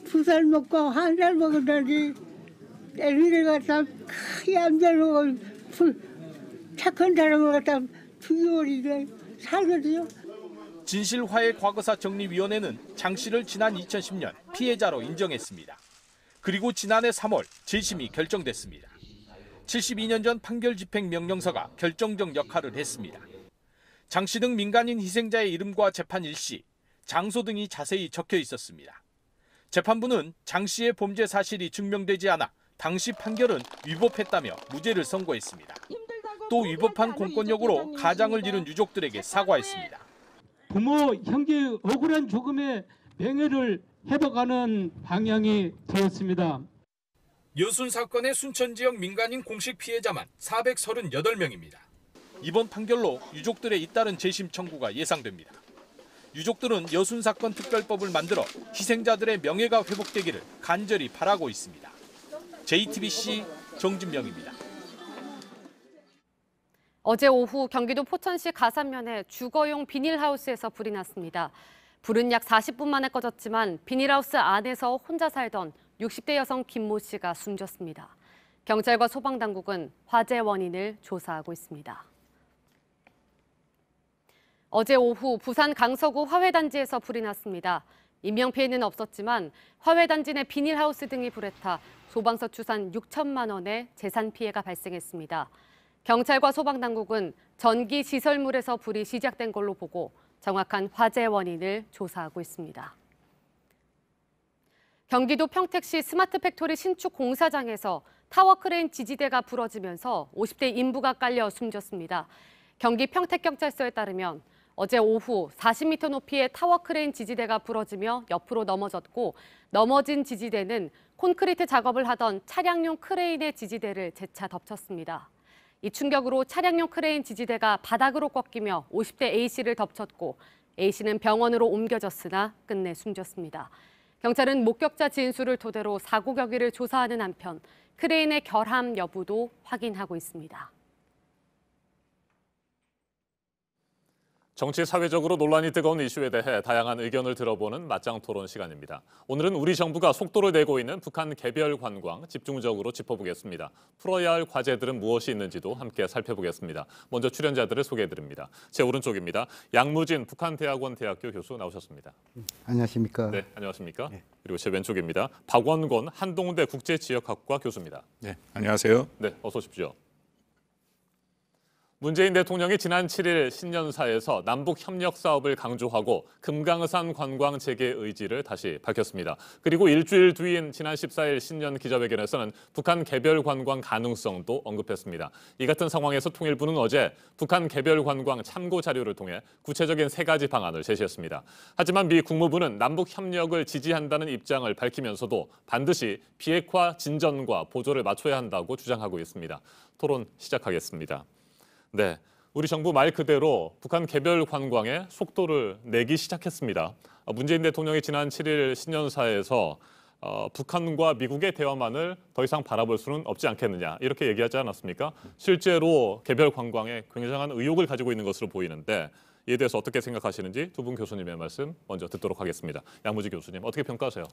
2살 먹고 1살 먹었더니 애를 갖다 크게 안 되고 착한 사람을 갖다 죽여버리게 살거든요. 진실화해 과거사 정리위원회는 장 씨를 지난 2010년 피해자로 인정했습니다. 그리고 지난해 3월 재심이 결정됐습니다. 72년 전 판결 집행 명령서가 결정적 역할을 했습니다. 장 씨 등 민간인 희생자의 이름과 재판 일시, 장소 등이 자세히 적혀 있었습니다. 재판부는 장 씨의 범죄 사실이 증명되지 않아 당시 판결은 위법했다며 무죄를 선고했습니다. 또 위법한 공권력으로 가장을 잃은 유족들에게 사과했습니다. 부모, 형제의 억울한 죽음의 명예를 회복하는 방향이 되었습니다. 여순 사건의 순천 지역 민간인 공식 피해자만 438명입니다. 이번 판결로 유족들의 잇따른 재심 청구가 예상됩니다. 유족들은 여순 사건 특별법을 만들어 희생자들의 명예가 회복되기를 간절히 바라고 있습니다. JTBC 정진명입니다. 어제 오후 경기도 포천시 가산면에 주거용 비닐하우스에서 불이 났습니다. 불은 약 40분 만에 꺼졌지만 비닐하우스 안에서 혼자 살던 60대 여성 김모 씨가 숨졌습니다. 경찰과 소방당국은 화재 원인을 조사하고 있습니다. 어제 오후 부산 강서구 화훼단지에서 불이 났습니다. 인명피해는 없었지만 화훼단지 내 비닐하우스 등이 불에 타 소방서 추산 6천만 원의 재산 피해가 발생했습니다. 경찰과 소방당국은 전기 시설물에서 불이 시작된 걸로 보고 정확한 화재 원인을 조사하고 있습니다. 경기도 평택시 스마트 팩토리 신축 공사장에서 타워 크레인 지지대가 부러지면서 50대 인부가 깔려 숨졌습니다. 경기 평택경찰서에 따르면 어제 오후 40m 높이의 타워 크레인 지지대가 부러지며 옆으로 넘어졌고 넘어진 지지대는 콘크리트 작업을 하던 차량용 크레인의 지지대를 재차 덮쳤습니다. 이 충격으로 차량용 크레인 지지대가 바닥으로 꺾이며 50대 A씨를 덮쳤고 A씨는 병원으로 옮겨졌으나 끝내 숨졌습니다. 경찰은 목격자 진술을 토대로 사고 경위를 조사하는 한편 크레인의 결함 여부도 확인하고 있습니다. 정치 사회적으로 논란이 뜨거운 이슈에 대해 다양한 의견을 들어보는 맞짱 토론 시간입니다. 오늘은 우리 정부가 속도를 내고 있는 북한 개별 관광 집중적으로 짚어보겠습니다. 풀어야 할 과제들은 무엇이 있는지도 함께 살펴보겠습니다. 먼저 출연자들을 소개해드립니다. 제 오른쪽입니다. 양무진 북한대학원 대학교 교수 나오셨습니다. 안녕하십니까? 네, 안녕하십니까? 네. 그리고 제 왼쪽입니다. 박원권 한동대 국제지역학과 교수입니다. 네, 안녕하세요. 네, 어서 오십시오. 문재인 대통령이 지난 7일 신년사에서 남북 협력 사업을 강조하고 금강산 관광 재개 의지를 다시 밝혔습니다. 그리고 일주일 뒤인 지난 14일 신년 기자회견에서는 북한 개별 관광 가능성도 언급했습니다. 이 같은 상황에서 통일부는 어제 북한 개별 관광 참고 자료를 통해 구체적인 3가지 방안을 제시했습니다. 하지만 미 국무부는 남북 협력을 지지한다는 입장을 밝히면서도 반드시 비핵화 진전과 보조를 맞춰야 한다고 주장하고 있습니다. 토론 시작하겠습니다. 네, 우리 정부 말 그대로 북한 개별 관광에 속도를 내기 시작했습니다. 문재인 대통령이 지난 7일 신년사에서 북한과 미국의 대화만을 더 이상 바라볼 수는 없지 않겠느냐 이렇게 얘기하지 않았습니까? 실제로 개별 관광에 굉장한 의욕을 가지고 있는 것으로 보이는데 이에 대해서 어떻게 생각하시는지 두 분 교수님의 말씀 먼저 듣도록 하겠습니다. 양무지 교수님 어떻게 평가하세요?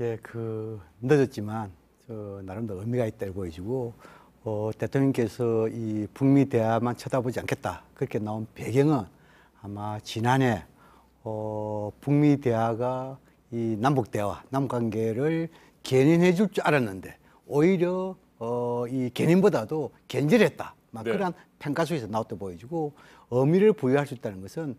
예, 늦었지만 나름대로 의미가 있다고 보여지고 대통령께서 이 북미 대화만 쳐다보지 않겠다 그렇게 나온 배경은 아마 지난해 북미 대화가 이 남북 대화, 남북 관계를 견인해 줄 줄 알았는데 오히려 이 견인보다도 견제했다. 네. 그러한 평가 속에서 나왔다 보여지고 의미를 부여할 수 있다는 것은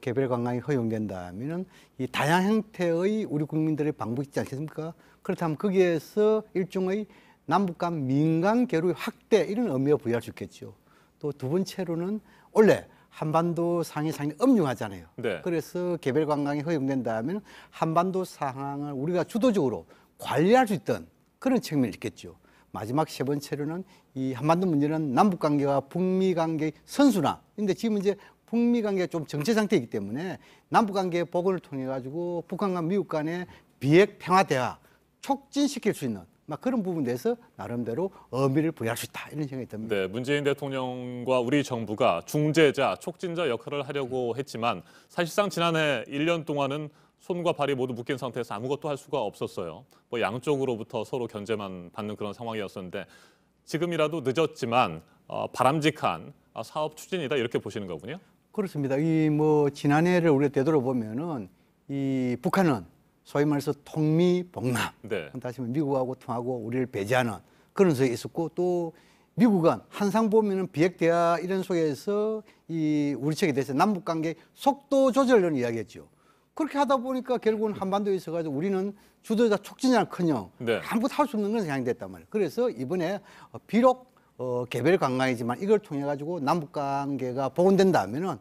개별 관광이 허용된다면은 이 다양한 형태의 우리 국민들의 방법이 있지 않겠습니까? 그렇다면 거기에서 일종의 남북 간 민간 교류 확대 이런 의미を부여할 수 있겠죠. 또 두 번째로는 원래 한반도 상황이 상당히 엄중하잖아요. 네. 그래서 개별 관광이 허용된다면 한반도 상황을 우리가 주도적으로 관리할 수 있던 그런 측면이 있겠죠. 마지막 세 번째로는 이 한반도 문제는 남북 관계와 북미 관계의 선순환. 근데 지금 이제 북미 관계가 좀 정체 상태이기 때문에 남북 관계의 복원을 통해 가지고 북한과 미국 간의 비핵 평화 대화 촉진시킬 수 있는 그런 부분에 대해서 나름대로 의미를 부여할 수 있다 이런 생각이 듭니다. 네, 문재인 대통령과 우리 정부가 중재자, 촉진자 역할을 하려고 했지만 사실상 지난해 1년 동안은 손과 발이 모두 묶인 상태에서 아무것도 할 수가 없었어요. 양쪽으로부터 서로 견제만 받는 그런 상황이었었는데 지금이라도 늦었지만 바람직한 사업 추진이다 이렇게 보시는 거군요. 그렇습니다. 지난해를 우리가 되돌아보면은 이 북한은 소위 말해서 통미봉남, 네. 다시 말해 미국하고 통하고 우리를 배제하는 그런 속에 있었고 또 미국은 항상 보면은 비핵 대화 이런 속에서 이 우리 측에 대해서 남북 관계 속도 조절을 이야기했죠. 그렇게 하다 보니까 결국은 한반도에 있어가지고 우리는 주도자 촉진자는커녕 네. 아무것도 할 수 없는 그런 상황이 됐단 말이에요. 그래서 이번에 비록 개별 관광이지만 이걸 통해 가지고 남북 관계가 복원된다면은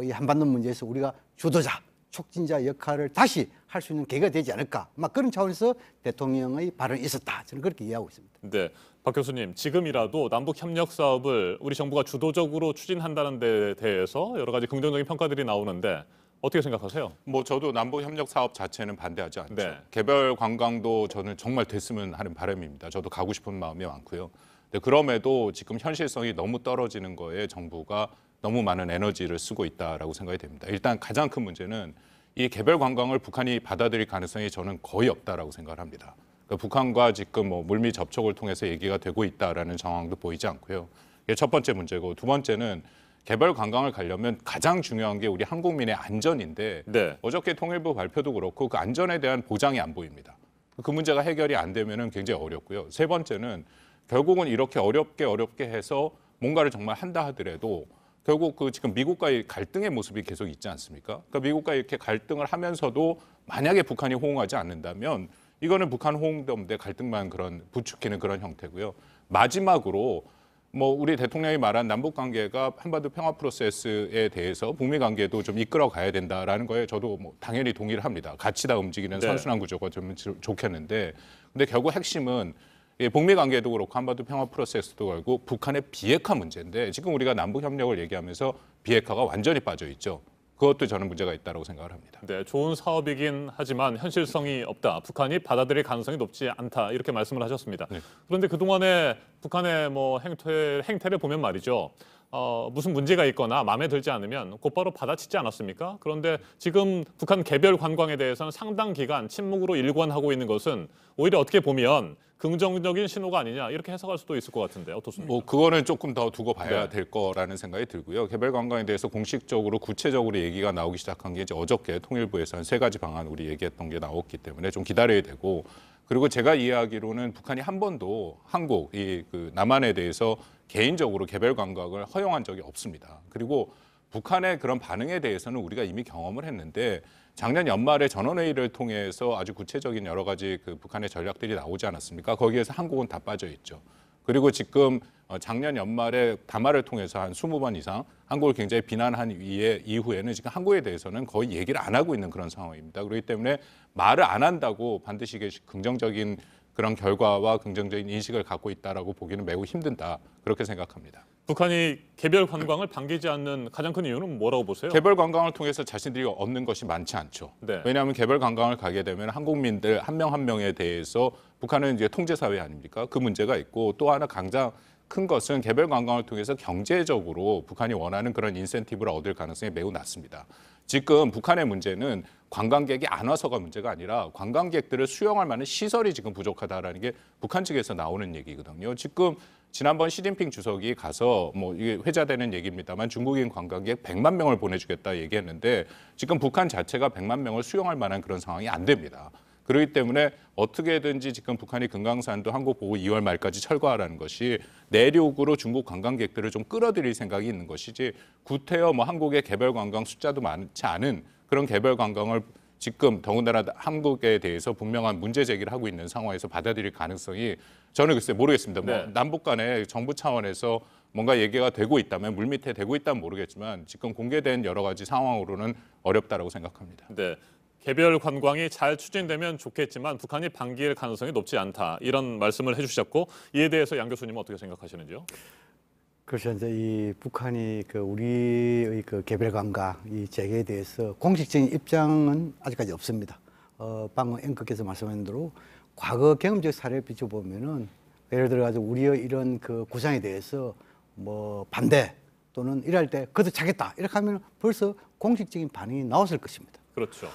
이 한반도 문제에서 우리가 주도자 촉진자 역할을 다시 할 수 있는 계기가 되지 않을까. 그런 차원에서 대통령의 발언이 있었다. 저는 그렇게 이해하고 있습니다. 네, 박 교수님 지금이라도 남북 협력 사업을 우리 정부가 주도적으로 추진한다는 데 대해서 여러 가지 긍정적인 평가들이 나오는데 어떻게 생각하세요? 저도 남북 협력 사업 자체는 반대하지 않죠. 네. 개별 관광도 저는 정말 됐으면 하는 바람입니다. 저도 가고 싶은 마음이 많고요. 근데 그럼에도 지금 현실성이 너무 떨어지는 거에 정부가 너무 많은 에너지를 쓰고 있다라고 생각이 됩니다. 일단 가장 큰 문제는 이 개별 관광을 북한이 받아들일 가능성이 저는 거의 없다라고 생각을 합니다. 그러니까 북한과 지금 뭐 물밑 접촉을 통해서 얘기가 되고 있다라는 정황도 보이지 않고요. 이게 첫 번째 문제고, 두 번째는 개별 관광을 가려면 가장 중요한 게 우리 한국민의 안전인데 네. 어저께 통일부 발표도 그렇고 그 안전에 대한 보장이 안 보입니다. 그 문제가 해결이 안 되면은 굉장히 어렵고요. 세 번째는 결국은 이렇게 어렵게 해서 뭔가를 정말 한다 하더라도 결국 그 지금 미국과의 갈등의 모습이 계속 있지 않습니까? 그러니까 미국과 이렇게 갈등을 하면서도 만약에 북한이 호응하지 않는다면 이거는 북한 호응도 없는데 갈등만 그런 부추기는 그런 형태고요. 마지막으로 뭐 우리 대통령이 말한 남북 관계가 한반도 평화 프로세스에 대해서 북미 관계도 좀 이끌어 가야 된다라는 거에 저도 뭐 당연히 동의를 합니다. 같이 다 움직이는 네. 선순환 구조가 좀 좋겠는데, 근데 결국 핵심은 북미 관계도 그렇고 한반도 평화 프로세스도 그렇고 북한의 비핵화 문제인데 지금 우리가 남북 협력을 얘기하면서 비핵화가 완전히 빠져 있죠. 그것도 저는 문제가 있다고 생각을 합니다. 네, 좋은 사업이긴 하지만 현실성이 없다. 북한이 받아들일 가능성이 높지 않다. 이렇게 말씀을 하셨습니다. 네. 그런데 그동안의 북한의 뭐 행태를 보면 말이죠. 무슨 문제가 있거나 마음에 들지 않으면 곧바로 받아치지 않았습니까? 그런데 지금 북한 개별 관광에 대해서는 상당 기간 침묵으로 일관하고 있는 것은 오히려 어떻게 보면 긍정적인 신호가 아니냐 이렇게 해석할 수도 있을 것 같은데 어떻습니까? 뭐 그거는 조금 더 두고 봐야 네. 될 거라는 생각이 들고요. 개별 관광에 대해서 공식적으로 구체적으로 얘기가 나오기 시작한 게 이제 어저께 통일부에서 한 3가지 방안 우리 얘기했던 게 나왔기 때문에 좀 기다려야 되고, 그리고 제가 이해하기로는 북한이 한 번도 한국 그 남한에 대해서 개인적으로 개별 관광을 허용한 적이 없습니다. 그리고 북한의 그런 반응에 대해서는 우리가 이미 경험을 했는데 작년 연말에 전원회의를 통해서 아주 구체적인 여러 가지 그 북한의 전략들이 나오지 않았습니까? 거기에서 한국은 다 빠져 있죠. 그리고 지금 작년 연말에 담화를 통해서 한 20번 이상 한국을 굉장히 비난한 이후에는 지금 한국에 대해서는 거의 얘기를 안 하고 있는 그런 상황입니다. 그렇기 때문에 말을 안 한다고 반드시 긍정적인 그런 결과와 긍정적인 인식을 갖고 있다라고 보기는 매우 힘든다. 그렇게 생각합니다. 북한이 개별 관광을 반기지 않는 가장 큰 이유는 뭐라고 보세요? 개별 관광을 통해서 자신들이 얻는 것이 많지 않죠. 네. 왜냐하면 개별 관광을 가게 되면 한국민들 한 명 한 명에 대해서 북한은 이제 통제 사회 아닙니까? 그 문제가 있고, 또 하나 가장 큰 것은 개별 관광을 통해서 경제적으로 북한이 원하는 그런 인센티브를 얻을 가능성이 매우 낮습니다. 지금 북한의 문제는 관광객이 안 와서가 문제가 아니라 관광객들을 수용할 만한 시설이 지금 부족하다라는 게 북한 측에서 나오는 얘기거든요. 지금 지난번 시진핑 주석이 가서 뭐 이게 회자되는 얘기입니다만 중국인 관광객 100만 명을 보내주겠다 얘기했는데 지금 북한 자체가 100만 명을 수용할 만한 그런 상황이 안 됩니다. 그렇기 때문에 어떻게든지 지금 북한이 금강산도 한국 보고 2월 말까지 철거하라는 것이 내륙으로 중국 관광객들을 좀 끌어들일 생각이 있는 것이지, 구태여 뭐 한국의 개별 관광 숫자도 많지 않은 그런 개별 관광을 지금 더군다나 한국에 대해서 분명한 문제 제기를 하고 있는 상황에서 받아들일 가능성이 저는 글쎄 모르겠습니다. 네. 뭐 남북 간에 정부 차원에서 뭔가 얘기가 되고 있다면, 물밑에 되고 있다면 모르겠지만 지금 공개된 여러 가지 상황으로는 어렵다라고 생각합니다. 네. 개별 관광이 잘 추진되면 좋겠지만 북한이 반기일 가능성이 높지 않다. 이런 말씀을 해주셨고, 이에 대해서 양 교수님은 어떻게 생각하시는지요? 그래서 이제 이 북한이 그 우리의 그 개별 관광 이 재개에 대해서 공식적인 입장은 아직까지 없습니다. 방금 앵커께서 말씀하신 대로 과거 경험적 사례를 비춰보면은 예를 들어 가지고 우리의 이런 그 구상에 대해서 뭐 반대 또는 이럴 때 그것도 차겠다 이렇게 하면 벌써 공식적인 반응이 나왔을 것입니다. 그렇죠.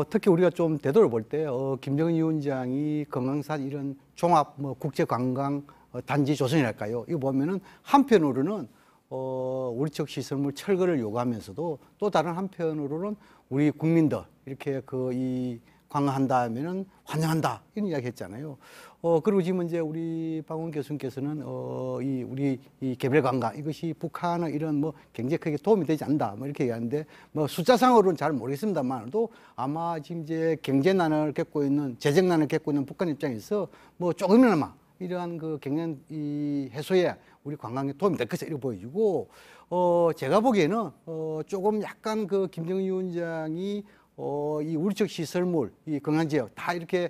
특히 우리가 좀 되돌아볼 때 김정은 위원장이 금강산 이런 종합 뭐 국제 관광 단지 조성이랄까요? 이거 보면은 한편으로는 우리 쪽 시설물 철거를 요구하면서도 또 다른 한편으로는 우리 국민들 이렇게 이 관광한다 하면은 환영한다 이런 이야기 했잖아요. 그리고 지금 이제 우리 박원 교수님께서는 우리 개별 관광 이것이 북한의 이런 뭐 굉장히 크게 도움이 되지 않는다 뭐 이렇게 얘기하는데 뭐 숫자상으로는 잘 모르겠습니다만도 아마 지금 이제 경제난을 겪고 있는 재정난을 겪고 있는 북한 입장에서 뭐 조금이나마 이러한 그 경련 이 해소에 우리 관광에 도움이 될 것이다 이렇게 보여지고 제가 보기에는 조금 약간 그 김정은 위원장이 이 우리 쪽 시설물 이 건강 지역 다 이렇게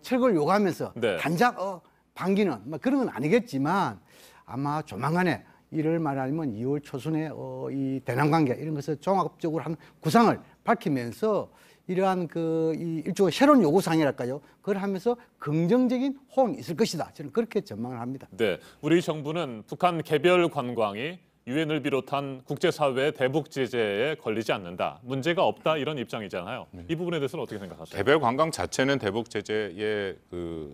철거를 요구하면서 네. 단작 반기는 뭐 그런 건 아니겠지만 아마 조만간에 이를 말하면 2월 초순에 이 대남 관계 이런 것을 종합적으로 한 구상을 밝히면서 이러한 이 일종의 새로운 요구사항이랄까요? 그걸 하면서 긍정적인 호응이 있을 것이다. 저는 그렇게 전망을 합니다. 네, 우리 정부는 북한 개별 관광이 유엔을 비롯한 국제사회의 대북 제재에 걸리지 않는다. 문제가 없다 이런 입장이잖아요. 이 부분에 대해서는 어떻게 생각하세요? 개별 관광 자체는 대북 제재에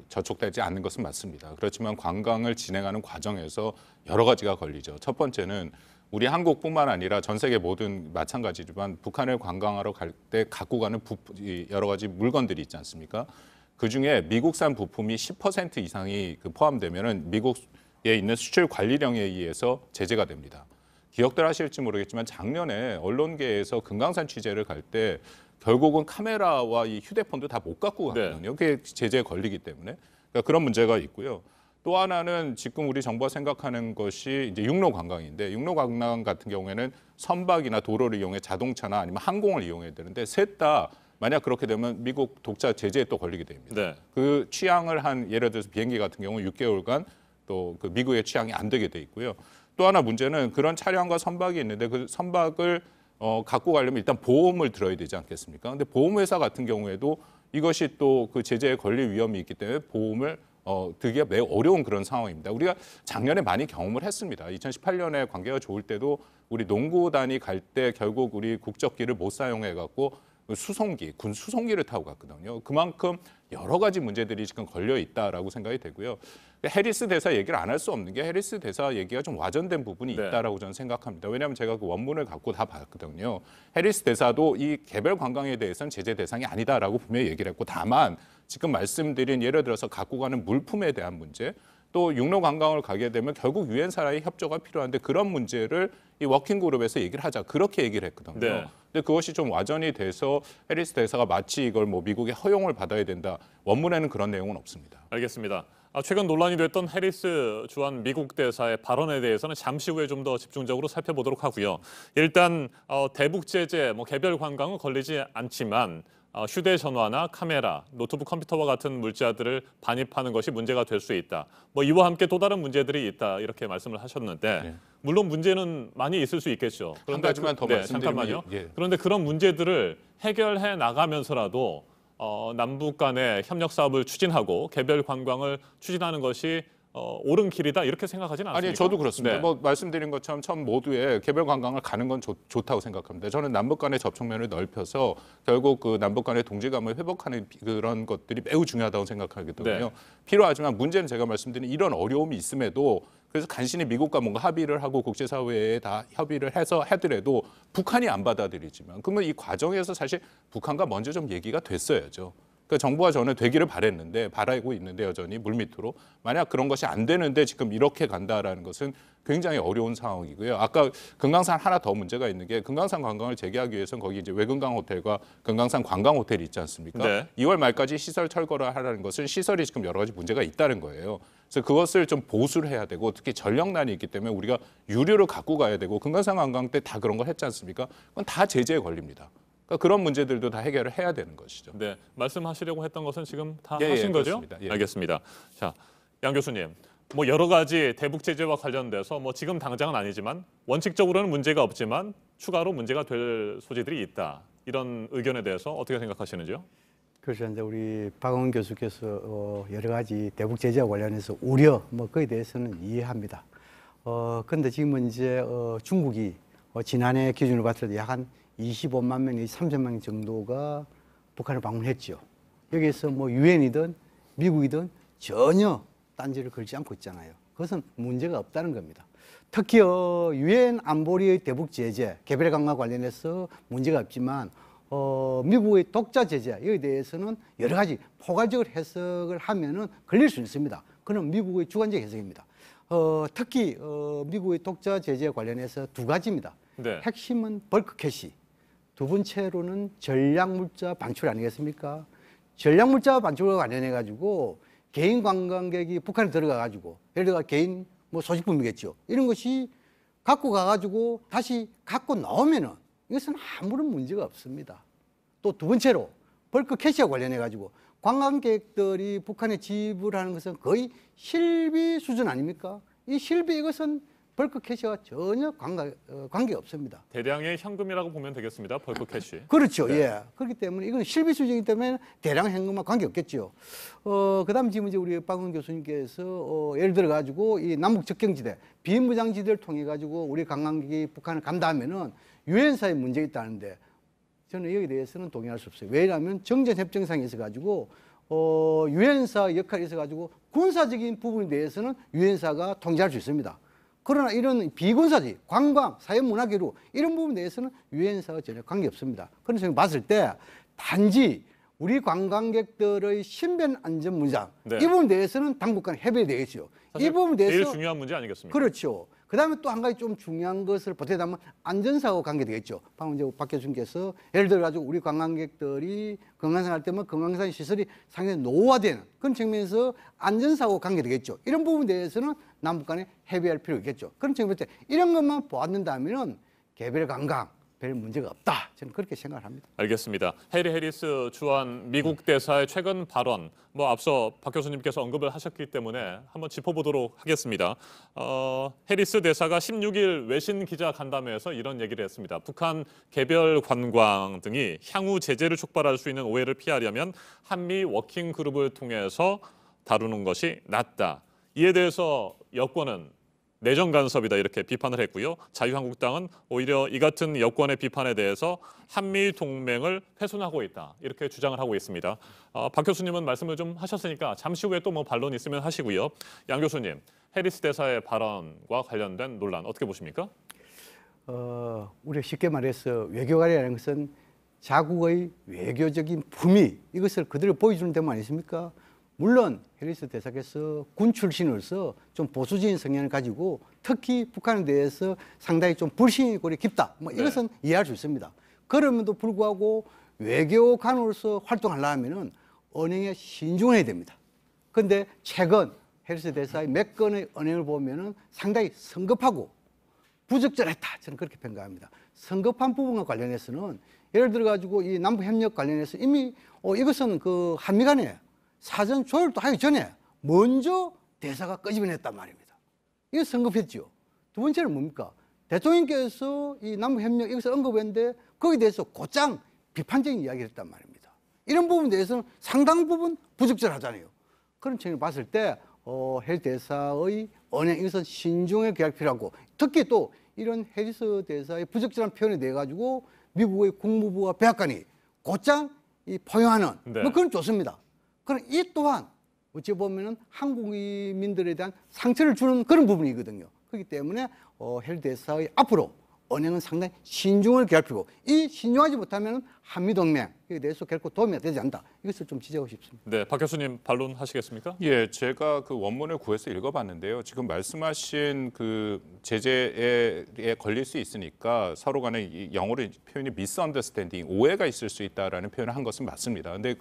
저촉되지 않는 것은 맞습니다. 그렇지만 관광을 진행하는 과정에서 여러 가지가 걸리죠. 첫 번째는 우리 한국뿐만 아니라 전 세계 모든 마찬가지지만 북한을 관광하러 갈 때 갖고 가는 여러 가지 물건들이 있지 않습니까? 그중에 미국산 부품이 10% 이상이 포함되면은 미국에 있는 수출 관리령에 의해서 제재가 됩니다. 기억들 하실지 모르겠지만 작년에 언론계에서 금강산 취재를 갈 때 결국은 카메라와 이 휴대폰도 다 못 갖고 갔거든요. 그게 제재에 걸리기 때문에 그러니까 그런 문제가 있고요. 또 하나는 지금 우리 정부가 생각하는 것이 이제 육로 관광인데 육로 관광 같은 경우에는 선박이나 도로를 이용해 자동차나 아니면 항공을 이용해야 되는데 셋 다 만약 그렇게 되면 미국 독자 제재에 또 걸리게 됩니다. 네. 그 취항을 한 예를 들어서 비행기 같은 경우 6개월간 또 그 미국의 취항이 안 되게 돼 있고요. 또 하나 문제는 그런 차량과 선박이 있는데 그 선박을 갖고 가려면 일단 보험을 들어야 되지 않겠습니까? 근데 보험회사 같은 경우에도 이것이 또 그 제재에 걸릴 위험이 있기 때문에 보험을 들기가 매우 어려운 그런 상황입니다. 우리가 작년에 많이 경험을 했습니다. 2018년에 관계가 좋을 때도 우리 농구단이 갈 때 결국 우리 국적기를 못 사용해 갖고 수송기, 군 수송기를 타고 갔거든요. 그만큼 여러 가지 문제들이 지금 걸려 있다라고 생각이 되고요. 해리스 대사 얘기를 안 할 수 없는 게 해리스 대사 얘기가 좀 와전된 부분이 있다라고 저는 생각합니다. 왜냐하면 제가 그 원문을 갖고 다 봤거든요. 해리스 대사도 이 개별 관광에 대해서는 제재 대상이 아니다라고 분명히 얘기를 했고 다만 지금 말씀드린 예를 들어서 갖고 가는 물품에 대한 문제 또 육로 관광을 가게 되면 결국 유엔사와의 협조가 필요한데 그런 문제를 이 워킹 그룹에서 얘기를 하자 그렇게 얘기를 했거든요. 네. 근데 그것이 좀 와전이 돼서 해리스 대사가 마치 이걸 뭐 미국의 허용을 받아야 된다. 원문에는 그런 내용은 없습니다. 알겠습니다. 최근 논란이 됐던 해리스 주한 미국 대사의 발언에 대해서는 잠시 후에 좀 더 집중적으로 살펴보도록 하고요. 일단 대북 제재, 개별 관광은 걸리지 않지만 휴대전화나 카메라, 노트북 컴퓨터와 같은 물자들을 반입하는 것이 문제가 될 수 있다. 이와 함께 또 다른 문제들이 있다 이렇게 말씀을 하셨는데 물론 문제는 많이 있을 수 있겠죠. 그런데 한 가지만 더 말씀드리면 잠깐만요. 그런데 그런 문제들을 해결해 나가면서라도 남북 간의 협력 사업을 추진하고 개별 관광을 추진하는 것이 옳은 길이다 이렇게 생각하지는 않습니까? 아니 저도 그렇습니다. 네. 말씀드린 것처럼 전 모두의 개별 관광을 가는 건 좋다고 생각합니다. 저는 남북 간의 접촉면을 넓혀서 결국 그 남북 간의 동질감을 회복하는 그런 것들이 매우 중요하다고 생각하거든요. 네. 필요하지만 문제는 제가 말씀드린 이런 어려움이 있음에도 그래서 간신히 미국과 뭔가 합의를 하고 국제사회에 다 협의를 해서 하더라도 북한이 안 받아들이지만 그러면 이 과정에서 사실 북한과 먼저 좀 얘기가 됐어야죠. 그러니까 정부와 저는 되기를 바라고 있는데 여전히 물밑으로 만약 그런 것이 안 되는데 지금 이렇게 간다라는 것은 굉장히 어려운 상황이고요. 아까 금강산 하나 더 문제가 있는 게 금강산 관광을 재개하기 위해서는 거기 이제 외금강 호텔과 금강산 관광 호텔이 있지 않습니까? 네. 2월 말까지 시설 철거를 하라는 것은 시설이 지금 여러 가지 문제가 있다는 거예요. 그래서 그것을 좀 보수를 해야 되고 특히 전력난이 있기 때문에 우리가 유료를 갖고 가야 되고 금강산 관광 때 다 그런 걸 했지 않습니까? 그건 다 제재에 걸립니다. 그러니까 그런 문제들도 다 해결을 해야 되는 것이죠. 네, 말씀하시려고 했던 것은 지금 다 예, 하신 거죠? 그렇습니다. 예. 알겠습니다. 자, 양 교수님, 여러 가지 대북 제재와 관련돼서 지금 당장은 아니지만 원칙적으로는 문제가 없지만 추가로 문제가 될 소지들이 있다. 이런 의견에 대해서 어떻게 생각하시는지요? 그래서 이제 우리 박원순 교수께서 여러 가지 대북 제재와 관련해서 우려 그에 대해서는 이해합니다. 그런데 지금은 이제 중국이 지난해 기준으로 봤을 때 약 한 25만 명, 30만 명 정도가 북한을 방문했죠. 여기에서 유엔이든 미국이든 전혀 딴지를 걸지 않고 있잖아요. 그것은 문제가 없다는 겁니다. 특히 유엔 안보리의 대북 제재, 개별 강화 관련해서 문제가 없지만 미국의 독자 제재에 대해서는 여러 가지 포괄적으로 해석을 하면은 걸릴 수 있습니다. 그건 미국의 주관적 해석입니다. 특히 미국의 독자 제재에 관련해서 두 가지입니다. 네. 핵심은 벌크 캐시, 두 번째로는 전략물자 반출 아니겠습니까? 전략물자 반출과 관련해 가지고 개인 관광객이 북한에 들어가 가지고 예를 들어 개인 소지품이겠죠. 이런 것이 갖고 가 가지고 다시 갖고 나오면은 이것은 아무런 문제가 없습니다. 또 두 번째로 벌크 캐시와 관련해 가지고 관광객들이 북한에 지불하는 것은 거의 실비 수준 아닙니까? 이 실비 이것은 벌크 캐시와 전혀 관계 없습니다. 대량의 현금이라고 보면 되겠습니다. 벌크 캐시. 그렇죠. 네. 예. 그렇기 때문에 이건 실비 수준이기 때문에 대량 현금과 관계 없겠죠. 그다음 지금 이제 우리 박은 교수님께서 예를 들어 가지고 이 남북 접경지대 비무장지대를 통해 가지고 우리 관광객이 북한을 간다 하면은 유엔사에 문제가 있다는데 저는 여기에 대해서는 동의할 수 없어요. 왜냐하면 정전협정상에 있어 가지고 유엔사 역할이 있어 가지고 군사적인 부분에 대해서는 유엔사가 통제할 수 있습니다. 그러나 이런 비군사지, 관광, 사회문화기루 이런 부분에 대해서는 유엔사와 전혀 관계없습니다. 그런 점을 봤을 때 단지 우리 관광객들의 신변 안전 문장 네. 이 부분에 대해서는 당국 간 협의가 되겠죠. 이 부분에 대해서 제일 중요한 문제 아니겠습니까? 그렇죠. 그다음에 또 한 가지 좀 중요한 것을 보태자면 안전사고 관계되겠죠. 방금 이제 박 교수님께서 예를 들어 가지고 우리 관광객들이 관광생활 때면 관광산 시설이 상당히 노후화되는 그런 측면에서 안전사고 관계되겠죠. 이런 부분에 대해서는 남북 간에 협의할 필요가 있겠죠. 그런 측면에서 이런 것만 보았는다면은 개별 관광 별 문제가 없다. 저는 그렇게 생각을 합니다. 알겠습니다. 해리 해리스 주한 미국 대사의 최근 발언, 앞서 박 교수님께서 언급을 하셨기 때문에 한번 짚어보도록 하겠습니다. 해리스 대사가 16일 외신 기자 간담회에서 이런 얘기를 했습니다. 북한 개별 관광 등이 향후 제재를 촉발할 수 있는 오해를 피하려면 한미 워킹 그룹을 통해서 다루는 것이 낫다. 이에 대해서 여권은 내정 간섭이다 이렇게 비판을 했고요. 자유한국당은 오히려 이 같은 여권의 비판에 대해서 한미 동맹을 훼손하고 있다 이렇게 주장을 하고 있습니다. 박 교수님은 말씀을 좀 하셨으니까 잠시 후에 또 반론 있으면 하시고요. 양 교수님, 해리스 대사의 발언과 관련된 논란 어떻게 보십니까? 우리가 쉽게 말해서 외교관이라는 것은 자국의 외교적인 품위 이것을 그대로 보여주는 데만 아니십니까? 물론 해리스 대사께서 군 출신으로서 좀 보수적인 성향을 가지고 특히 북한에 대해서 상당히 좀 불신이 깊다. 이것은 이해할 수 있습니다. 그럼에도 불구하고 외교관으로서 활동하려면은 언행에 신중해야 됩니다. 그런데 최근 해리스 대사의 몇 건의 언행을 보면은 상당히 성급하고 부적절했다. 저는 그렇게 평가합니다. 성급한 부분과 관련해서는 예를 들어 가지고 이 남북 협력 관련해서 이미 이것은 그 한미 간에 사전 조율도 하기 전에 먼저 대사가 끄집어냈단 말입니다. 이거 성급했죠. 두 번째는 뭡니까? 대통령께서 이 남북협력 여기서 언급했는데 거기에 대해서 곧장 비판적인 이야기를 했단 말입니다. 이런 부분에 대해서는 상당 부분 부적절하잖아요. 그런 측면을 봤을 때 해리스 대사의 언행 이것은 신중하게 계약 필요하고 특히 또 이런 해리스 대사의 부적절한 표현에 대해 가지고 미국의 국무부와 백악관이 곧장 포용하는 그건 좋습니다. 그럼 이 또한 어찌 보면은 한국민들에 대한 상처를 주는 그런 부분이거든요. 그렇기 때문에 해리스 대사의 앞으로 언행은 상당히 신중을 기할 필요고 이 신중하지 못하면 한미동맹에 대해서 결코 도움이 되지 않는다. 이것을 좀 지적하고 싶습니다. 네, 박 교수님 반론하시겠습니까? 예, 제가 그 원문을 구해서 읽어봤는데요. 지금 말씀하신 그 제재에 걸릴 수 있으니까 서로 간에 영어로 표현이 misunderstanding, 오해가 있을 수 있다라는 표현을 한 것은 맞습니다. 근데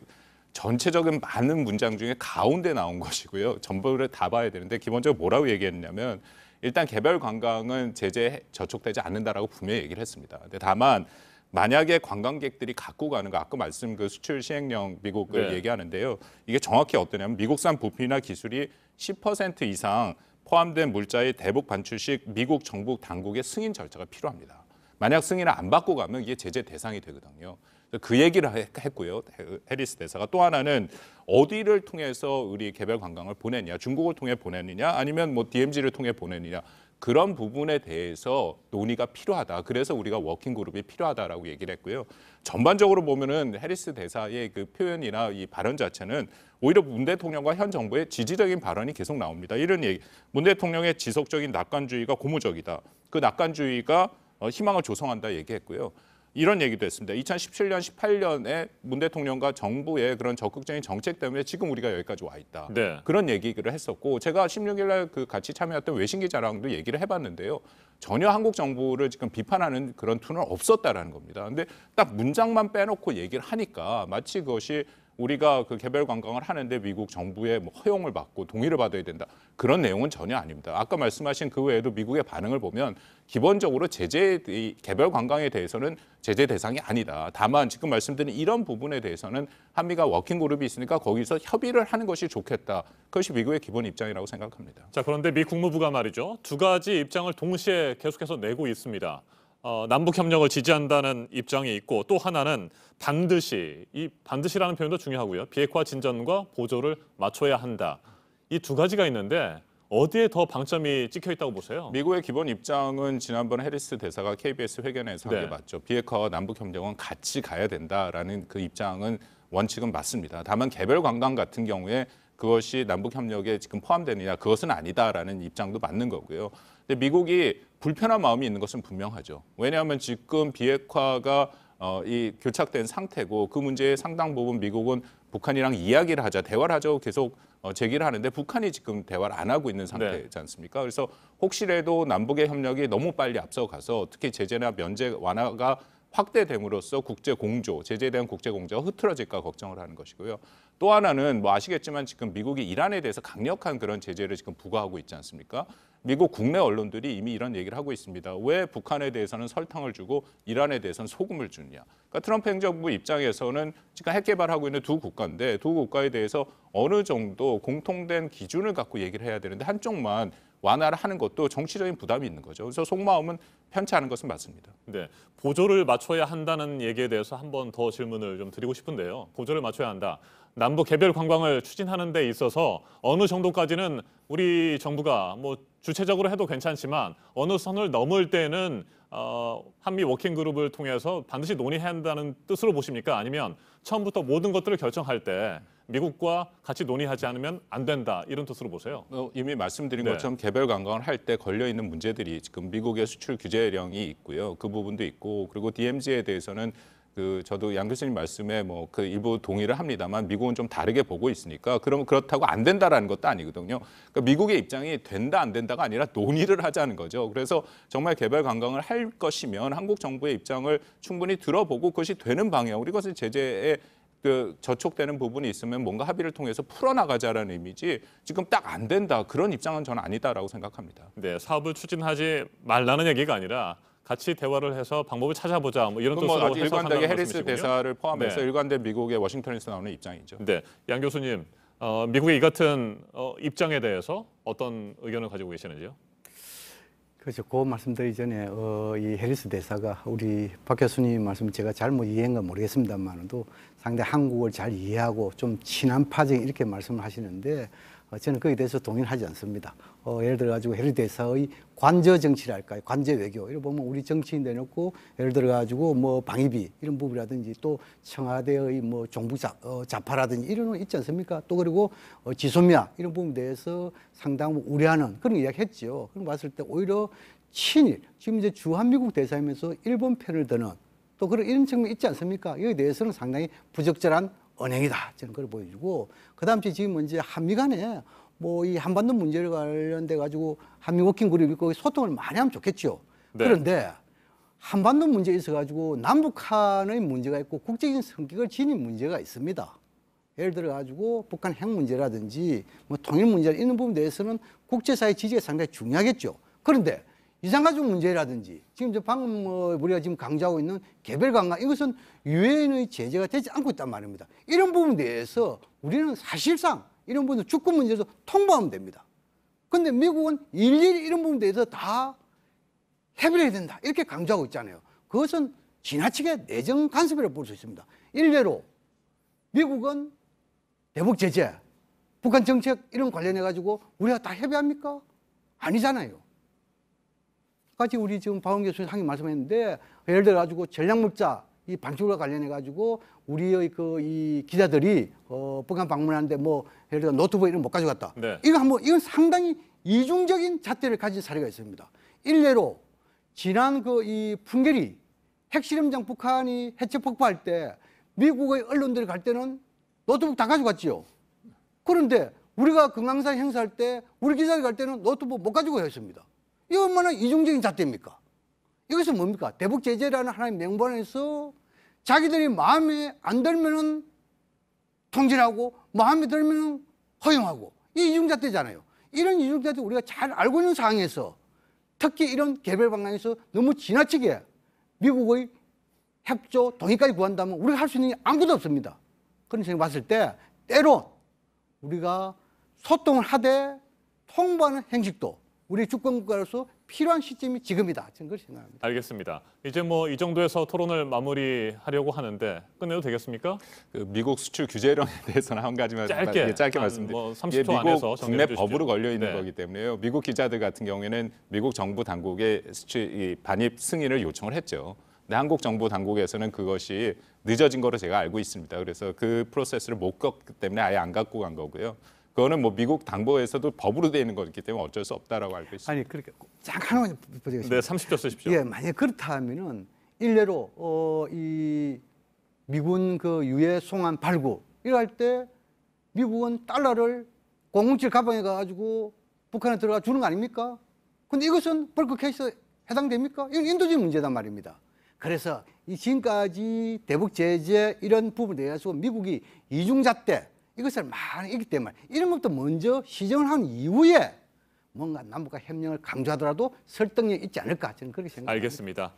전체적인 많은 문장 중에 가운데 나온 것이고요. 전부를 다 봐야 되는데 기본적으로 뭐라고 얘기했냐면 일단 개별 관광은 제재에 저촉되지 않는다라고 분명히 얘기를 했습니다. 근데 다만 만약에 관광객들이 갖고 가는 거 아까 말씀 그 수출 시행령 미국을 얘기하는데요. 이게 정확히 어떠냐면 미국산 부품이나 기술이 10% 이상 포함된 물자의 대북 반출식 미국 정부 당국의 승인 절차가 필요합니다. 만약 승인을 안 받고 가면 이게 제재 대상이 되거든요. 그 얘기를 했고요. 해리스 대사가 또 하나는 어디를 통해서 우리 개별 관광을 보내느냐, 중국을 통해 보내느냐, 아니면 DMZ를 통해 보내느냐 그런 부분에 대해서 논의가 필요하다. 그래서 우리가 워킹 그룹이 필요하다라고 얘기를 했고요. 전반적으로 보면은 해리스 대사의 그 표현이나 이 발언 자체는 오히려 문 대통령과 현 정부의 지지적인 발언이 계속 나옵니다. 이런 얘기, 문 대통령의 지속적인 낙관주의가 고무적이다. 그 낙관주의가 희망을 조성한다 얘기했고요. 이런 얘기도 했습니다. 2017년, 18년에 문 대통령과 정부의 그런 적극적인 정책 때문에 지금 우리가 여기까지 와 있다. 네. 그런 얘기를 했었고 제가 16일 날 그 같이 참여했던 외신기자랑도 얘기를 해봤는데요. 전혀 한국 정부를 지금 비판하는 그런 톤은 없었다라는 겁니다. 근데 딱 문장만 빼놓고 얘기를 하니까 마치 그것이 우리가 그 개별 관광을 하는데 미국 정부의 뭐 허용을 받고 동의를 받아야 된다. 그런 내용은 전혀 아닙니다. 아까 말씀하신 그 외에도 미국의 반응을 보면 기본적으로 이 개별 관광에 대해서는 제재 대상이 아니다. 다만 지금 말씀드린 이런 부분에 대해서는 한미가 워킹 그룹이 있으니까 거기서 협의를 하는 것이 좋겠다. 그것이 미국의 기본 입장이라고 생각합니다. 자, 그런데 미 국무부가 말이죠. 두 가지 입장을 동시에 계속해서 내고 있습니다. 남북 협력을 지지한다는 입장이 있고 또 하나는 이 반드시라는 표현도 중요하고요. 비핵화 진전과 보조를 맞춰야 한다. 이 두 가지가 있는데 어디에 더 방점이 찍혀 있다고 보세요? 미국의 기본 입장은 지난번 해리스 대사가 KBS 회견에서 네. 하게 봤죠. 비핵화와 남북 협력은 같이 가야 된다라는 그 입장은 원칙은 맞습니다. 다만 개별 관광 같은 경우에 그것이 남북 협력에 지금 포함되느냐 그것은 아니다라는 입장도 맞는 거고요. 근데 미국이 불편한 마음이 있는 것은 분명하죠. 왜냐하면 지금 비핵화가 이 교착된 상태고 그 문제의 상당 부분 미국은 북한이랑 이야기를 하자, 대화를 하자고 계속 제기를 하는데 북한이 지금 대화를 안 하고 있는 상태지 않습니까? 그래서 혹시라도 남북의 협력이 너무 빨리 앞서가서 특히 제재나 면제 완화가 확대됨으로써 국제 공조, 제재에 대한 국제 공조가 흐트러질까 걱정을 하는 것이고요. 또 하나는 뭐 아시겠지만 지금 미국이 이란에 대해서 강력한 그런 제재를 지금 부과하고 있지 않습니까? 미국 국내 언론들이 이미 이런 얘기를 하고 있습니다. 왜 북한에 대해서는 설탕을 주고 이란에 대해서는 소금을 주느냐. 그러니까 트럼프 행정부 입장에서는 지금 핵 개발하고 있는 두 국가인데 두 국가에 대해서 어느 정도 공통된 기준을 갖고 얘기를 해야 되는데 한쪽만 완화를 하는 것도 정치적인 부담이 있는 거죠. 그래서 속마음은 편치 않은 것은 맞습니다. 네, 보조를 맞춰야 한다는 얘기에 대해서 한 번 더 질문을 좀 드리고 싶은데요. 보조를 맞춰야 한다. 남북 개별 관광을 추진하는 데 있어서 어느 정도까지는 우리 정부가 뭐 주체적으로 해도 괜찮지만 어느 선을 넘을 때는 한미 워킹 그룹을 통해서 반드시 논의해야 한다는 뜻으로 보십니까? 아니면 처음부터 모든 것들을 결정할 때 미국과 같이 논의하지 않으면 안 된다 이런 뜻으로 보세요? 이미 말씀드린 네. 것처럼 개별 관광을 할 때 걸려 있는 문제들이 지금 미국의 수출 규제령이 있고요. 그 부분도 있고 그리고 DMZ에 대해서는 저도 양 교수님 말씀에 뭐 그 일부 동의를 합니다만 미국은 좀 다르게 보고 있으니까 그렇다고 안 된다라는 것도 아니거든요. 그러니까 미국의 입장이 된다 안 된다가 아니라 논의를 하자는 거죠. 그래서 정말 개별 관광을 할 것이면 한국 정부의 입장을 충분히 들어보고 그것이 되는 방향으로 이것을 제재에 저촉되는 부분이 있으면 뭔가 합의를 통해서 풀어나가자라는 의미지 지금 딱 안 된다 그런 입장은 저는 아니다라고 생각합니다. 네, 사업을 추진하지 말라는 얘기가 아니라 같이 대화를 해서 방법을 찾아보자 뭐 이런 뜻으로 아주 일관되게 해석한다는 해리스 말씀이시군요. 대사를 포함해서 네. 일관된 미국의 워싱턴에서 나오는 입장이죠. 네, 양 교수님, 미국의 이 같은 입장에 대해서 어떤 의견을 가지고 계시는지요? 그렇죠. 그 말씀드리기 전에 이 해리스 대사가 우리 박 교수님 말씀 제가 잘못 이해한 건 모르겠습니다만도 상당히 한국을 잘 이해하고 좀 친한 파쟁 이렇게 말씀을 하시는데 저는 거기에 대해서 동의를 하지 않습니다. 예를 들어 가지고 해리스 대사의 관저 정치랄까요, 관저 외교 이런 보면 우리 정치인 내놓고 예를 들어 가지고 뭐 방위비 이런 부분이라든지 또 청와대의 뭐 종북 좌파라든지 이런 거 있지 않습니까? 또 그리고 지소미아 이런 부분에 대해서 상당히 우려하는 그런 이야기했죠. 그런 거 봤을 때 오히려 친일 지금 이제 주한미국 대사이면서 일본 편을 드는 또 그런 이런 측면이 있지 않습니까? 여기에 대해서는 상당히 부적절한 언행이다. 저는 그걸 보여주고 그다음 지금 이제 한미 간에 뭐 이 한반도 문제를 관련돼 가지고 한미 워킹 그룹이 있고 소통을 많이 하면 좋겠죠. 네. 그런데 한반도 문제에 있어 가지고 남북한의 문제가 있고 국제적인 성격을 지닌 문제가 있습니다. 예를 들어 가지고 북한 핵 문제라든지 뭐 통일 문제 이런 부분에 대해서는 국제사회 지지가 상당히 중요하겠죠. 그런데 이산가족 문제라든지 지금 저 방금 뭐 우리가 지금 강조하고 있는 개별 관광 이것은 유엔의 제재가 되지 않고 있단 말입니다. 이런 부분에 대해서 우리는 사실상 이런 부분 주권 문제에서 통보하면 됩니다. 그런데 미국은 일일이 이런 부분에 대해서 다 협의를 해야 된다 이렇게 강조하고 있잖아요. 그것은 지나치게 내정 간섭이라고 볼 수 있습니다. 일례로 미국은 대북 제재, 북한 정책 이런 관련해 가지고 우리가 다 협의합니까? 아니잖아요. 같이 우리 지금 박원 교수님 상임 말씀했는데 예를 들어 가지고 전략물자 이 방출과 관련해 가지고 우리의 이 기자들이 북한 방문하는데 뭐 예를 들어 노트북 이런 거 못 가져갔다. 네. 이건 상당히 이중적인 잣대를 가진 사례가 있습니다. 일례로 지난 이 풍계리 핵실험장 북한이 해체 폭파할 때 미국의 언론들이 갈 때는 노트북 다 가져갔지요. 그런데 우리가 금강산 행사할 때 우리 기자들이 갈 때는 노트북 못 가지고 했습니다. 이거 얼마나 이중적인 잣대입니까? 이것은 뭡니까? 대북 제재라는 하나의 명분에서 자기들이 마음에 안 들면은 통제하고 마음에 들면 허용하고 이 이중잣대잖아요. 이런 이중잣대 우리가 잘 알고 있는 상황에서 특히 이런 개별 방향에서 너무 지나치게 미국의 협조 동의까지 구한다면 우리가 할 수 있는 게 아무것도 없습니다. 그런 생각 봤을 때 때론 우리가 소통을 하되 통보하는 형식도 우리 주권국가로서 필요한 시점이 지금이다. 저는 그렇게 생각합니다. 알겠습니다. 이제 뭐 이 정도에서 토론을 마무리하려고 하는데 끝내도 되겠습니까? 그 미국 수출 규제령에 대해서는 한 가지만 짧게 말씀드릴게요. 뭐 30초 미국 안에서 국내 법으로 걸려 있는 네. 거기 때문에요. 미국 기자들 같은 경우에는 미국 정부 당국에 수출 반입 승인을 요청을 했죠. 근데 한국 정부 당국에서는 그것이 늦어진 거로 제가 알고 있습니다. 그래서 그 프로세스를 못 겪기 때문에 아예 안 갖고 간 거고요. 그거는 뭐 미국 당부에서도 법으로 되어 있는 거기 때문에 어쩔 수 없다라고 알고 있습니다. 아니 그렇게 잠깐 하나만 보겠습니다. 네, 30초 쓰십시오. 예, 만약 그렇다면은 일례로 이 미군 그 유해 송환 발구 이럴 때 미국은 달러를 007 가방에 가지고 북한에 들어가 주는 거 아닙니까? 근데 이것은 벌크 케이스에 해당됩니까? 이건 인도적인 문제단 말입니다. 그래서 이 지금까지 대북 제재 이런 부분에 대해서 미국이 이중잣대 이것을 많이 있기 때문에 이런 것부터 먼저 시정을 한 이후에 뭔가 남북과 협력을 강조하더라도 설득력이 있지 않을까 저는 그렇게 생각합니다. 알겠습니다.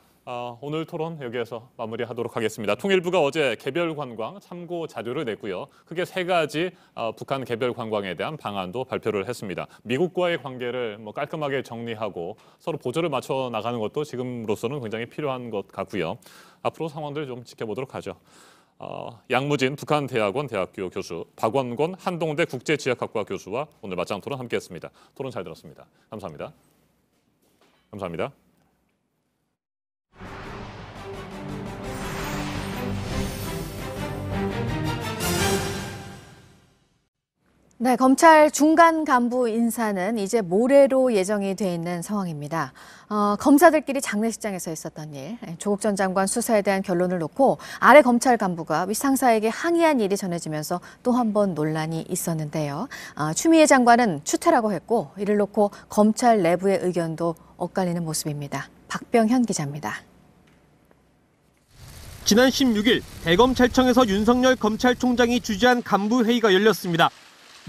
오늘 토론 여기에서 마무리하도록 하겠습니다. 통일부가 어제 개별 관광 참고 자료를 냈고요. 크게 3가지 북한 개별 관광에 대한 방안도 발표를 했습니다. 미국과의 관계를 뭐 깔끔하게 정리하고 서로 보조를 맞춰 나가는 것도 지금으로서는 굉장히 필요한 것 같고요. 앞으로 상황들 좀 지켜보도록 하죠. 양무진 북한대학원 대학교 교수, 박원권 한동대 국제지역학과 교수와 오늘 맞짱 토론 함께했습니다. 토론 잘 들었습니다. 감사합니다. 감사합니다. 네, 검찰 중간 간부 인사는 이제 모레로 예정이 돼 있는 상황입니다. 검사들끼리 장례식장에서 있었던 일, 조국 전 장관 수사에 대한 결론을 놓고 아래 검찰 간부가 윗상사에게 항의한 일이 전해지면서 또 한 번 논란이 있었는데요. 추미애 장관은 추태라고 했고 이를 놓고 검찰 내부의 의견도 엇갈리는 모습입니다. 박병현 기자입니다. 지난 16일 대검찰청에서 윤석열 검찰총장이 주재한 간부회의가 열렸습니다.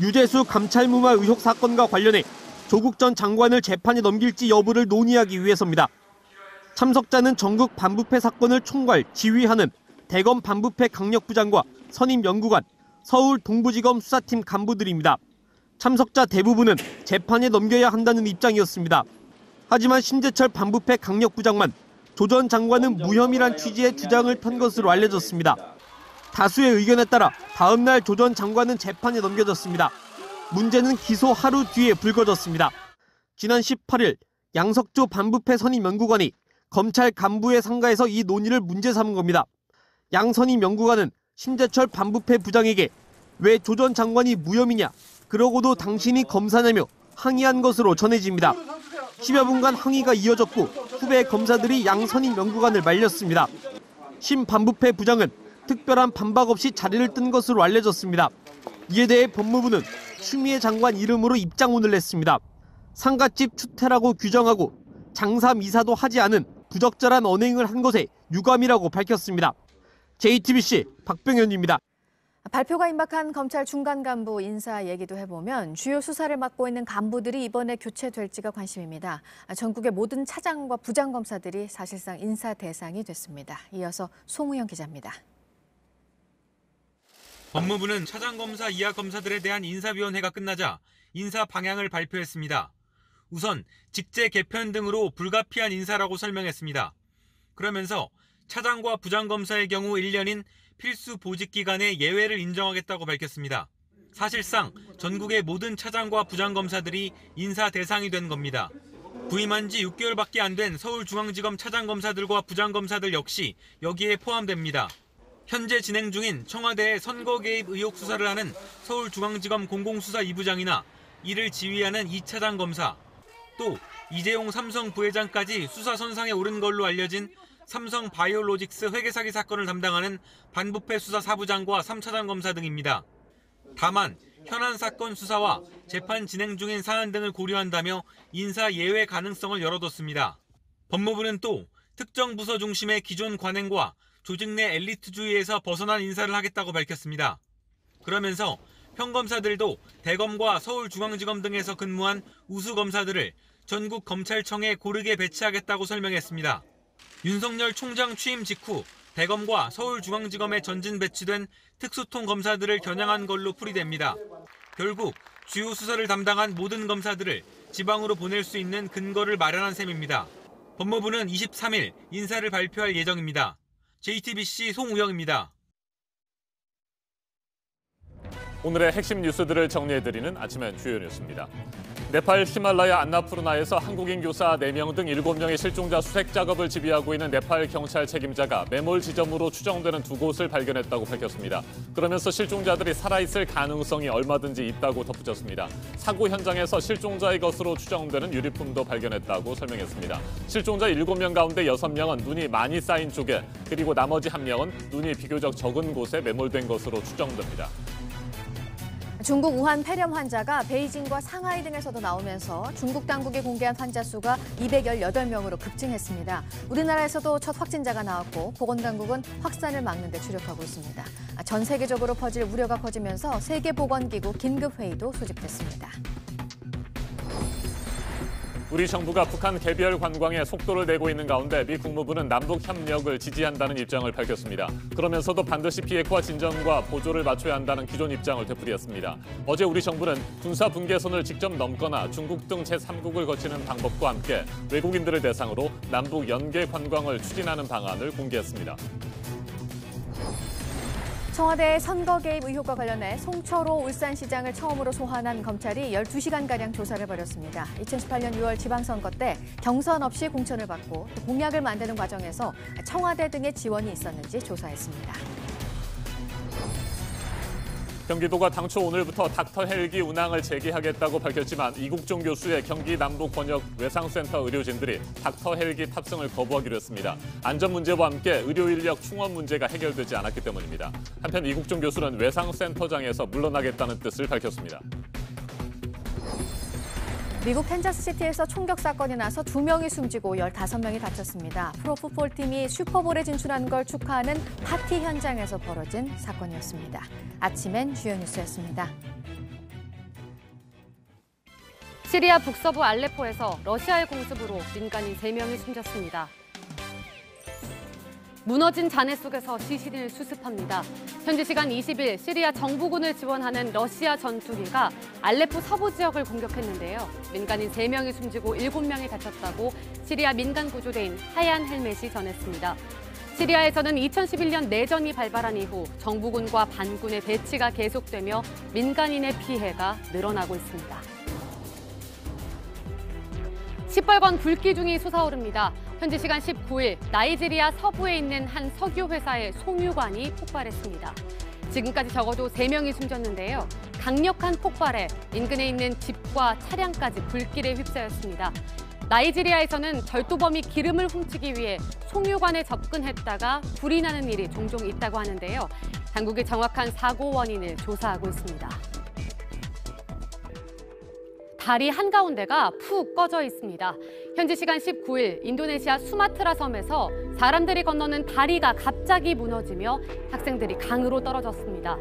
유재수 감찰무마 의혹 사건과 관련해 조국 전 장관을 재판에 넘길지 여부를 논의하기 위해서입니다. 참석자는 전국 반부패 사건을 총괄, 지휘하는 대검 반부패 강력부장과 선임 연구관, 서울 동부지검 수사팀 간부들입니다. 참석자 대부분은 재판에 넘겨야 한다는 입장이었습니다. 하지만 심재철 반부패 강력부장만 조 전 장관은 무혐의란 취지의 주장을 편 것으로 알려졌습니다. 다수의 의견에 따라 다음 날 조 전 장관은 재판에 넘겨졌습니다. 문제는 기소 하루 뒤에 불거졌습니다. 지난 18일 양석조 반부패 선임 연구관이 검찰 간부의 상가에서 이 논의를 문제 삼은 겁니다. 양 선임 연구관은 심재철 반부패 부장에게 왜 조 전 장관이 무혐의냐, 그러고도 당신이 검사냐며 항의한 것으로 전해집니다. 10여 분간 항의가 이어졌고 후배 검사들이 양 선임 연구관을 말렸습니다. 심 반부패 부장은 특별한 반박 없이 자리를 뜬 것으로 알려졌습니다. 이에 대해 법무부는 추미애 장관 이름으로 입장문을 냈습니다. 상갓집 추태라고 규정하고 장사 미사도 하지 않은 부적절한 언행을 한 것에 유감이라고 밝혔습니다. JTBC 박병현입니다. 발표가 임박한 검찰 중간 간부 인사 얘기도 해보면 주요 수사를 맡고 있는 간부들이 이번에 교체될지가 관심입니다. 전국의 모든 차장과 부장검사들이 사실상 인사 대상이 됐습니다. 이어서 송우영 기자입니다. 법무부는 차장검사 이하 검사들에 대한 인사위원회가 끝나자 인사 방향을 발표했습니다. 우선 직제 개편 등으로 불가피한 인사라고 설명했습니다. 그러면서 차장과 부장검사의 경우 1년인 필수 보직 기간의 예외를 인정하겠다고 밝혔습니다. 사실상 전국의 모든 차장과 부장검사들이 인사 대상이 된 겁니다. 부임한 지 6개월밖에 안 된 서울중앙지검 차장검사들과 부장검사들 역시 여기에 포함됩니다. 현재 진행 중인 청와대의 선거 개입 의혹 수사를 하는 서울중앙지검 공공수사 2부장이나 이를 지휘하는 2차장 검사, 또 이재용 삼성 부회장까지 수사 선상에 오른 걸로 알려진 삼성 바이오로직스 회계 사기 사건을 담당하는 반부패 수사 4부장과 3차장 검사 등입니다. 다만 현안 사건 수사와 재판 진행 중인 사안 등을 고려한다며 인사 예외 가능성을 열어뒀습니다. 법무부는 또 특정 부서 중심의 기존 관행과 조직 내 엘리트주의에서 벗어난 인사를 하겠다고 밝혔습니다. 그러면서 평검사들도 대검과 서울중앙지검 등에서 근무한 우수 검사들을 전국 검찰청에 고르게 배치하겠다고 설명했습니다. 윤석열 총장 취임 직후 대검과 서울중앙지검에 전진 배치된 특수통 검사들을 겨냥한 걸로 풀이됩니다. 결국 주요 수사를 담당한 모든 검사들을 지방으로 보낼 수 있는 근거를 마련한 셈입니다. 법무부는 23일 인사를 발표할 예정입니다. JTBC 송우영입니다. 오늘의 핵심 뉴스들을 정리해드리는 아침의 주요 뉴스입니다. 네팔 히말라야 안나푸르나에서 한국인 교사 4명 등 7명의 실종자 수색 작업을 지휘하고 있는 네팔 경찰 책임자가 매몰 지점으로 추정되는 2곳을 발견했다고 밝혔습니다. 그러면서 실종자들이 살아있을 가능성이 얼마든지 있다고 덧붙였습니다. 사고 현장에서 실종자의 것으로 추정되는 유리품도 발견했다고 설명했습니다. 실종자 7명 가운데 6명은 눈이 많이 쌓인 쪽에, 그리고 나머지 1명은 눈이 비교적 적은 곳에 매몰된 것으로 추정됩니다. 중국 우한 폐렴 환자가 베이징과 상하이 등에서도 나오면서 중국 당국이 공개한 환자 수가 218명으로 급증했습니다. 우리나라에서도 첫 확진자가 나왔고 보건당국은 확산을 막는 데 주력하고 있습니다. 전 세계적으로 퍼질 우려가 커지면서 세계보건기구 긴급회의도 소집됐습니다. 우리 정부가 북한 개별 관광에 속도를 내고 있는 가운데 미 국무부는 남북 협력을 지지한다는 입장을 밝혔습니다. 그러면서도 반드시 비핵화 진전과 보조를 맞춰야 한다는 기존 입장을 되풀이했습니다. 어제 우리 정부는 군사 분계선을 직접 넘거나 중국 등 제3국을 거치는 방법과 함께 외국인들을 대상으로 남북 연계 관광을 추진하는 방안을 공개했습니다. 청와대의 선거 개입 의혹과 관련해 송철호 울산시장을 처음으로 소환한 검찰이 12시간가량 조사를 벌였습니다. 2018년 6월 지방선거 때 경선 없이 공천을 받고 또 공약을 만드는 과정에서 청와대 등의 지원이 있었는지 조사했습니다. 경기도가 당초 오늘부터 닥터 헬기 운항을 재개하겠다고 밝혔지만 이국종 교수의 경기 남북 번역 외상센터 의료진들이 닥터 헬기 탑승을 거부하기로 했습니다. 안전 문제와 함께 의료 인력 충원 문제가 해결되지 않았기 때문입니다. 한편 이국종 교수는 외상센터장에서 물러나겠다는 뜻을 밝혔습니다. 미국 캔자스시티에서 총격 사건이 나서 2명이 숨지고 15명이 다쳤습니다. 프로풋볼팀이 슈퍼볼에 진출한 걸 축하하는 파티 현장에서 벌어진 사건이었습니다. 아침엔 주요 뉴스였습니다. 시리아 북서부 알레포에서 러시아의 공습으로 민간인 3명이 숨졌습니다. 무너진 잔해 속에서 시신을 수습합니다. 현지 시간 20일 시리아 정부군을 지원하는 러시아 전투기가 알레포 서부 지역을 공격했는데요. 민간인 3명이 숨지고 7명이 다쳤다고 시리아 민간 구조대인 하얀 헬멧이 전했습니다. 시리아에서는 2011년 내전이 발발한 이후 정부군과 반군의 대치가 계속되며 민간인의 피해가 늘어나고 있습니다. 시뻘건 불기둥이 솟아오릅니다. 현지 시간 19일 나이지리아 서부에 있는 한 석유 회사의 송유관이 폭발했습니다. 지금까지 적어도 3명이 숨졌는데요. 강력한 폭발에 인근에 있는 집과 차량까지 불길에 휩싸였습니다. 나이지리아에서는 절도범이 기름을 훔치기 위해 송유관에 접근했다가 불이 나는 일이 종종 있다고 하는데요. 당국이 정확한 사고 원인을 조사하고 있습니다. 다리 한가운데가 푹 꺼져 있습니다. 현지 시간 19일 인도네시아 수마트라 섬에서 사람들이 건너는 다리가 갑자기 무너지며 학생들이 강으로 떨어졌습니다.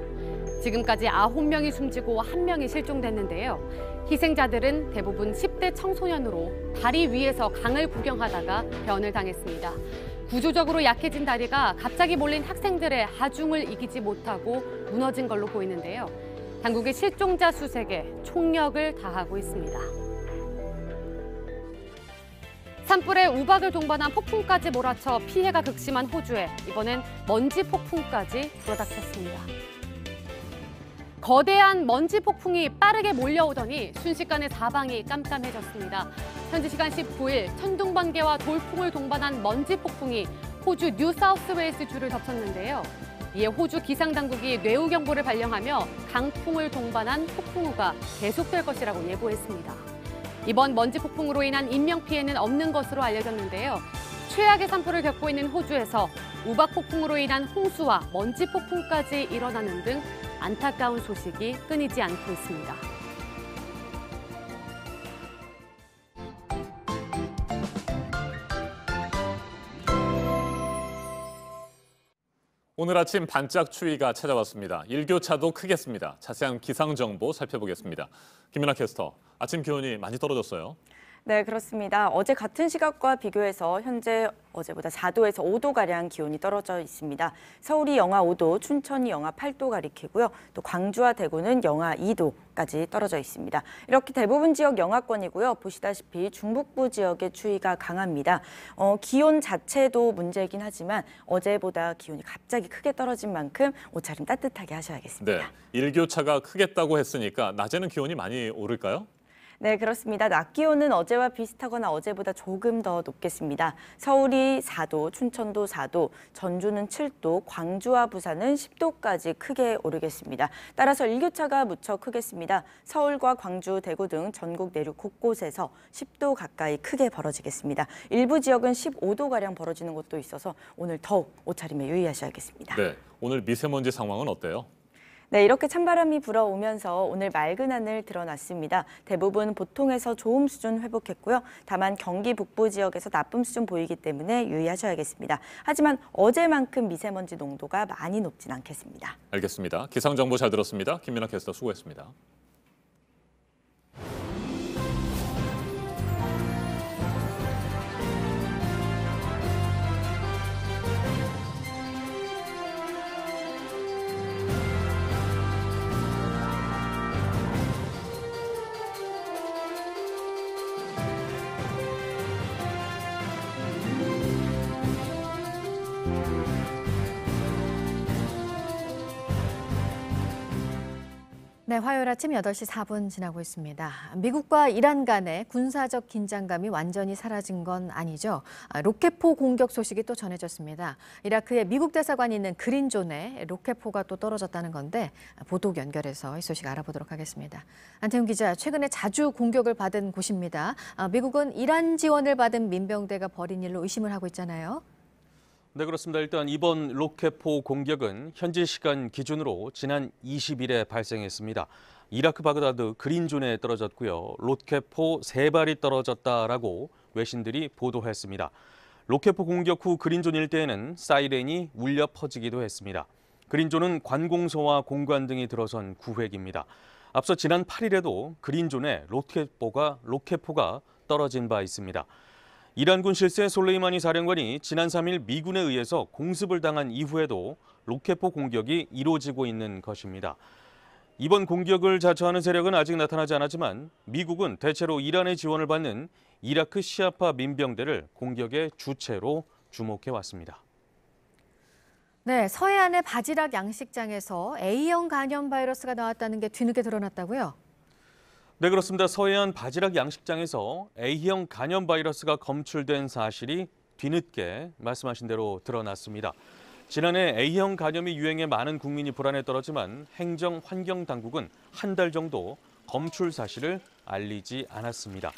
지금까지 9명이 숨지고 1명이 실종됐는데요. 희생자들은 대부분 10대 청소년으로 다리 위에서 강을 구경하다가 변을 당했습니다. 구조적으로 약해진 다리가 갑자기 몰린 학생들의 하중을 이기지 못하고 무너진 걸로 보이는데요. 당국이 실종자 수색에 총력을 다하고 있습니다. 산불에 우박을 동반한 폭풍까지 몰아쳐 피해가 극심한 호주에 이번엔 먼지 폭풍까지 불어닥쳤습니다. 거대한 먼지 폭풍이 빠르게 몰려오더니 순식간에 사방이 깜깜해졌습니다. 현지 시간 19일 천둥 번개와 돌풍을 동반한 먼지 폭풍이 호주 뉴사우스웨일스 주를 덮쳤는데요. 이에 호주 기상당국이 뇌우 경보를 발령하며 강풍을 동반한 폭풍우가 계속될 것이라고 예보했습니다. 이번 먼지 폭풍으로 인한 인명피해는 없는 것으로 알려졌는데요. 최악의 산불을 겪고 있는 호주에서 우박 폭풍으로 인한 홍수와 먼지 폭풍까지 일어나는 등 안타까운 소식이 끊이지 않고 있습니다. 오늘 아침 반짝 추위가 찾아왔습니다. 일교차도 크겠습니다. 자세한 기상 정보 살펴보겠습니다. 김연아 캐스터, 아침 기온이 많이 떨어졌어요. 네, 그렇습니다. 어제 같은 시각과 비교해서 현재 어제보다 4도에서 5도가량 기온이 떨어져 있습니다. 서울이 영하 5도, 춘천이 영하 8도 가리키고요. 또 광주와 대구는 영하 2도까지 떨어져 있습니다. 이렇게 대부분 지역 영하권이고요. 보시다시피 중북부 지역의 추위가 강합니다. 기온 자체도 문제이긴 하지만 어제보다 기온이 갑자기 크게 떨어진 만큼 옷차림 따뜻하게 하셔야겠습니다. 네, 일교차가 크겠다고 했으니까 낮에는 기온이 많이 오를까요? 네, 그렇습니다. 낮 기온은 어제와 비슷하거나 어제보다 조금 더 높겠습니다. 서울이 4도, 춘천도 4도, 전주는 7도, 광주와 부산은 10도까지 크게 오르겠습니다. 따라서 일교차가 무척 크겠습니다. 서울과 광주, 대구 등 전국 내륙 곳곳에서 10도 가까이 크게 벌어지겠습니다. 일부 지역은 15도가량 벌어지는 곳도 있어서 오늘 더욱 옷차림에 유의하셔야겠습니다. 네, 오늘 미세먼지 상황은 어때요? 네, 이렇게 찬바람이 불어오면서 오늘 맑은 하늘 드러났습니다. 대부분 보통에서 좋음 수준 회복했고요. 다만 경기 북부 지역에서 나쁨 수준 보이기 때문에 유의하셔야겠습니다. 하지만 어제만큼 미세먼지 농도가 많이 높진 않겠습니다. 알겠습니다. 기상 정보 잘 들었습니다. 김연아 캐스터 수고했습니다. 네, 화요일 아침 8시 4분 지나고 있습니다. 미국과 이란 간의 군사적 긴장감이 완전히 사라진 건 아니죠. 로켓포 공격 소식이 또 전해졌습니다. 이라크의 미국 대사관이 있는 그린존에 로켓포가 또 떨어졌다는 건데 보도 연결해서 이 소식 알아보도록 하겠습니다. 안태훈 기자, 최근에 자주 공격을 받은 곳입니다. 미국은 이란 지원을 받은 민병대가 벌인 일로 의심을 하고 있잖아요. 네, 그렇습니다. 일단 이번 로켓포 공격은 현지 시간 기준으로 지난 20일에 발생했습니다. 이라크 바그다드 그린존에 떨어졌고요. 로켓포 3발이 떨어졌다라고 외신들이 보도했습니다. 로켓포 공격 후 그린존 일대에는 사이렌이 울려 퍼지기도 했습니다. 그린존은 관공서와 공관 등이 들어선 구획입니다. 앞서 지난 8일에도 그린존에 로켓포가 떨어진 바 있습니다. 이란군 실세 솔레이마니 사령관이 지난 3일 미군에 의해서 공습을 당한 이후에도 로켓포 공격이 이루어지고 있는 것입니다. 이번 공격을 자처하는 세력은 아직 나타나지 않았지만 미국은 대체로 이란의 지원을 받는 이라크 시아파 민병대를 공격의 주체로 주목해 왔습니다. 네, 서해안의 바지락 양식장에서 A형 간염 바이러스가 나왔다는 게 뒤늦게 드러났다고요? 네, 그렇습니다. 서해안 바지락 양식장에서 A형 간염 바이러스가 검출된 사실이 뒤늦게 말씀하신 대로 드러났습니다. 지난해 A형 간염이 유행해 많은 국민이 불안에 떨었지만 행정환경당국은 한 달 정도 검출 사실을 알리지 않았습니다.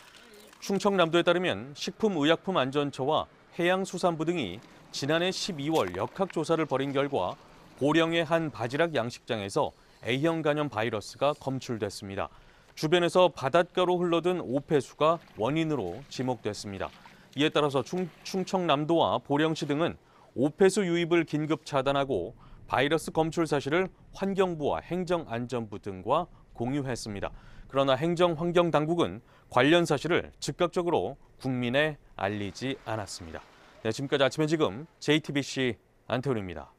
충청남도에 따르면 식품의약품안전처와 해양수산부 등이 지난해 12월 역학조사를 벌인 결과 보령의 한 바지락 양식장에서 A형 간염 바이러스가 검출됐습니다. 주변에서 바닷가로 흘러든 오폐수가 원인으로 지목됐습니다. 이에 따라서 충청남도와 보령시 등은 오폐수 유입을 긴급 차단하고 바이러스 검출 사실을 환경부와 행정안전부 등과 공유했습니다. 그러나 행정환경당국은 관련 사실을 즉각적으로 국민에 알리지 않았습니다. 네, 지금까지 아침에 지금 JTBC 안태훈입니다.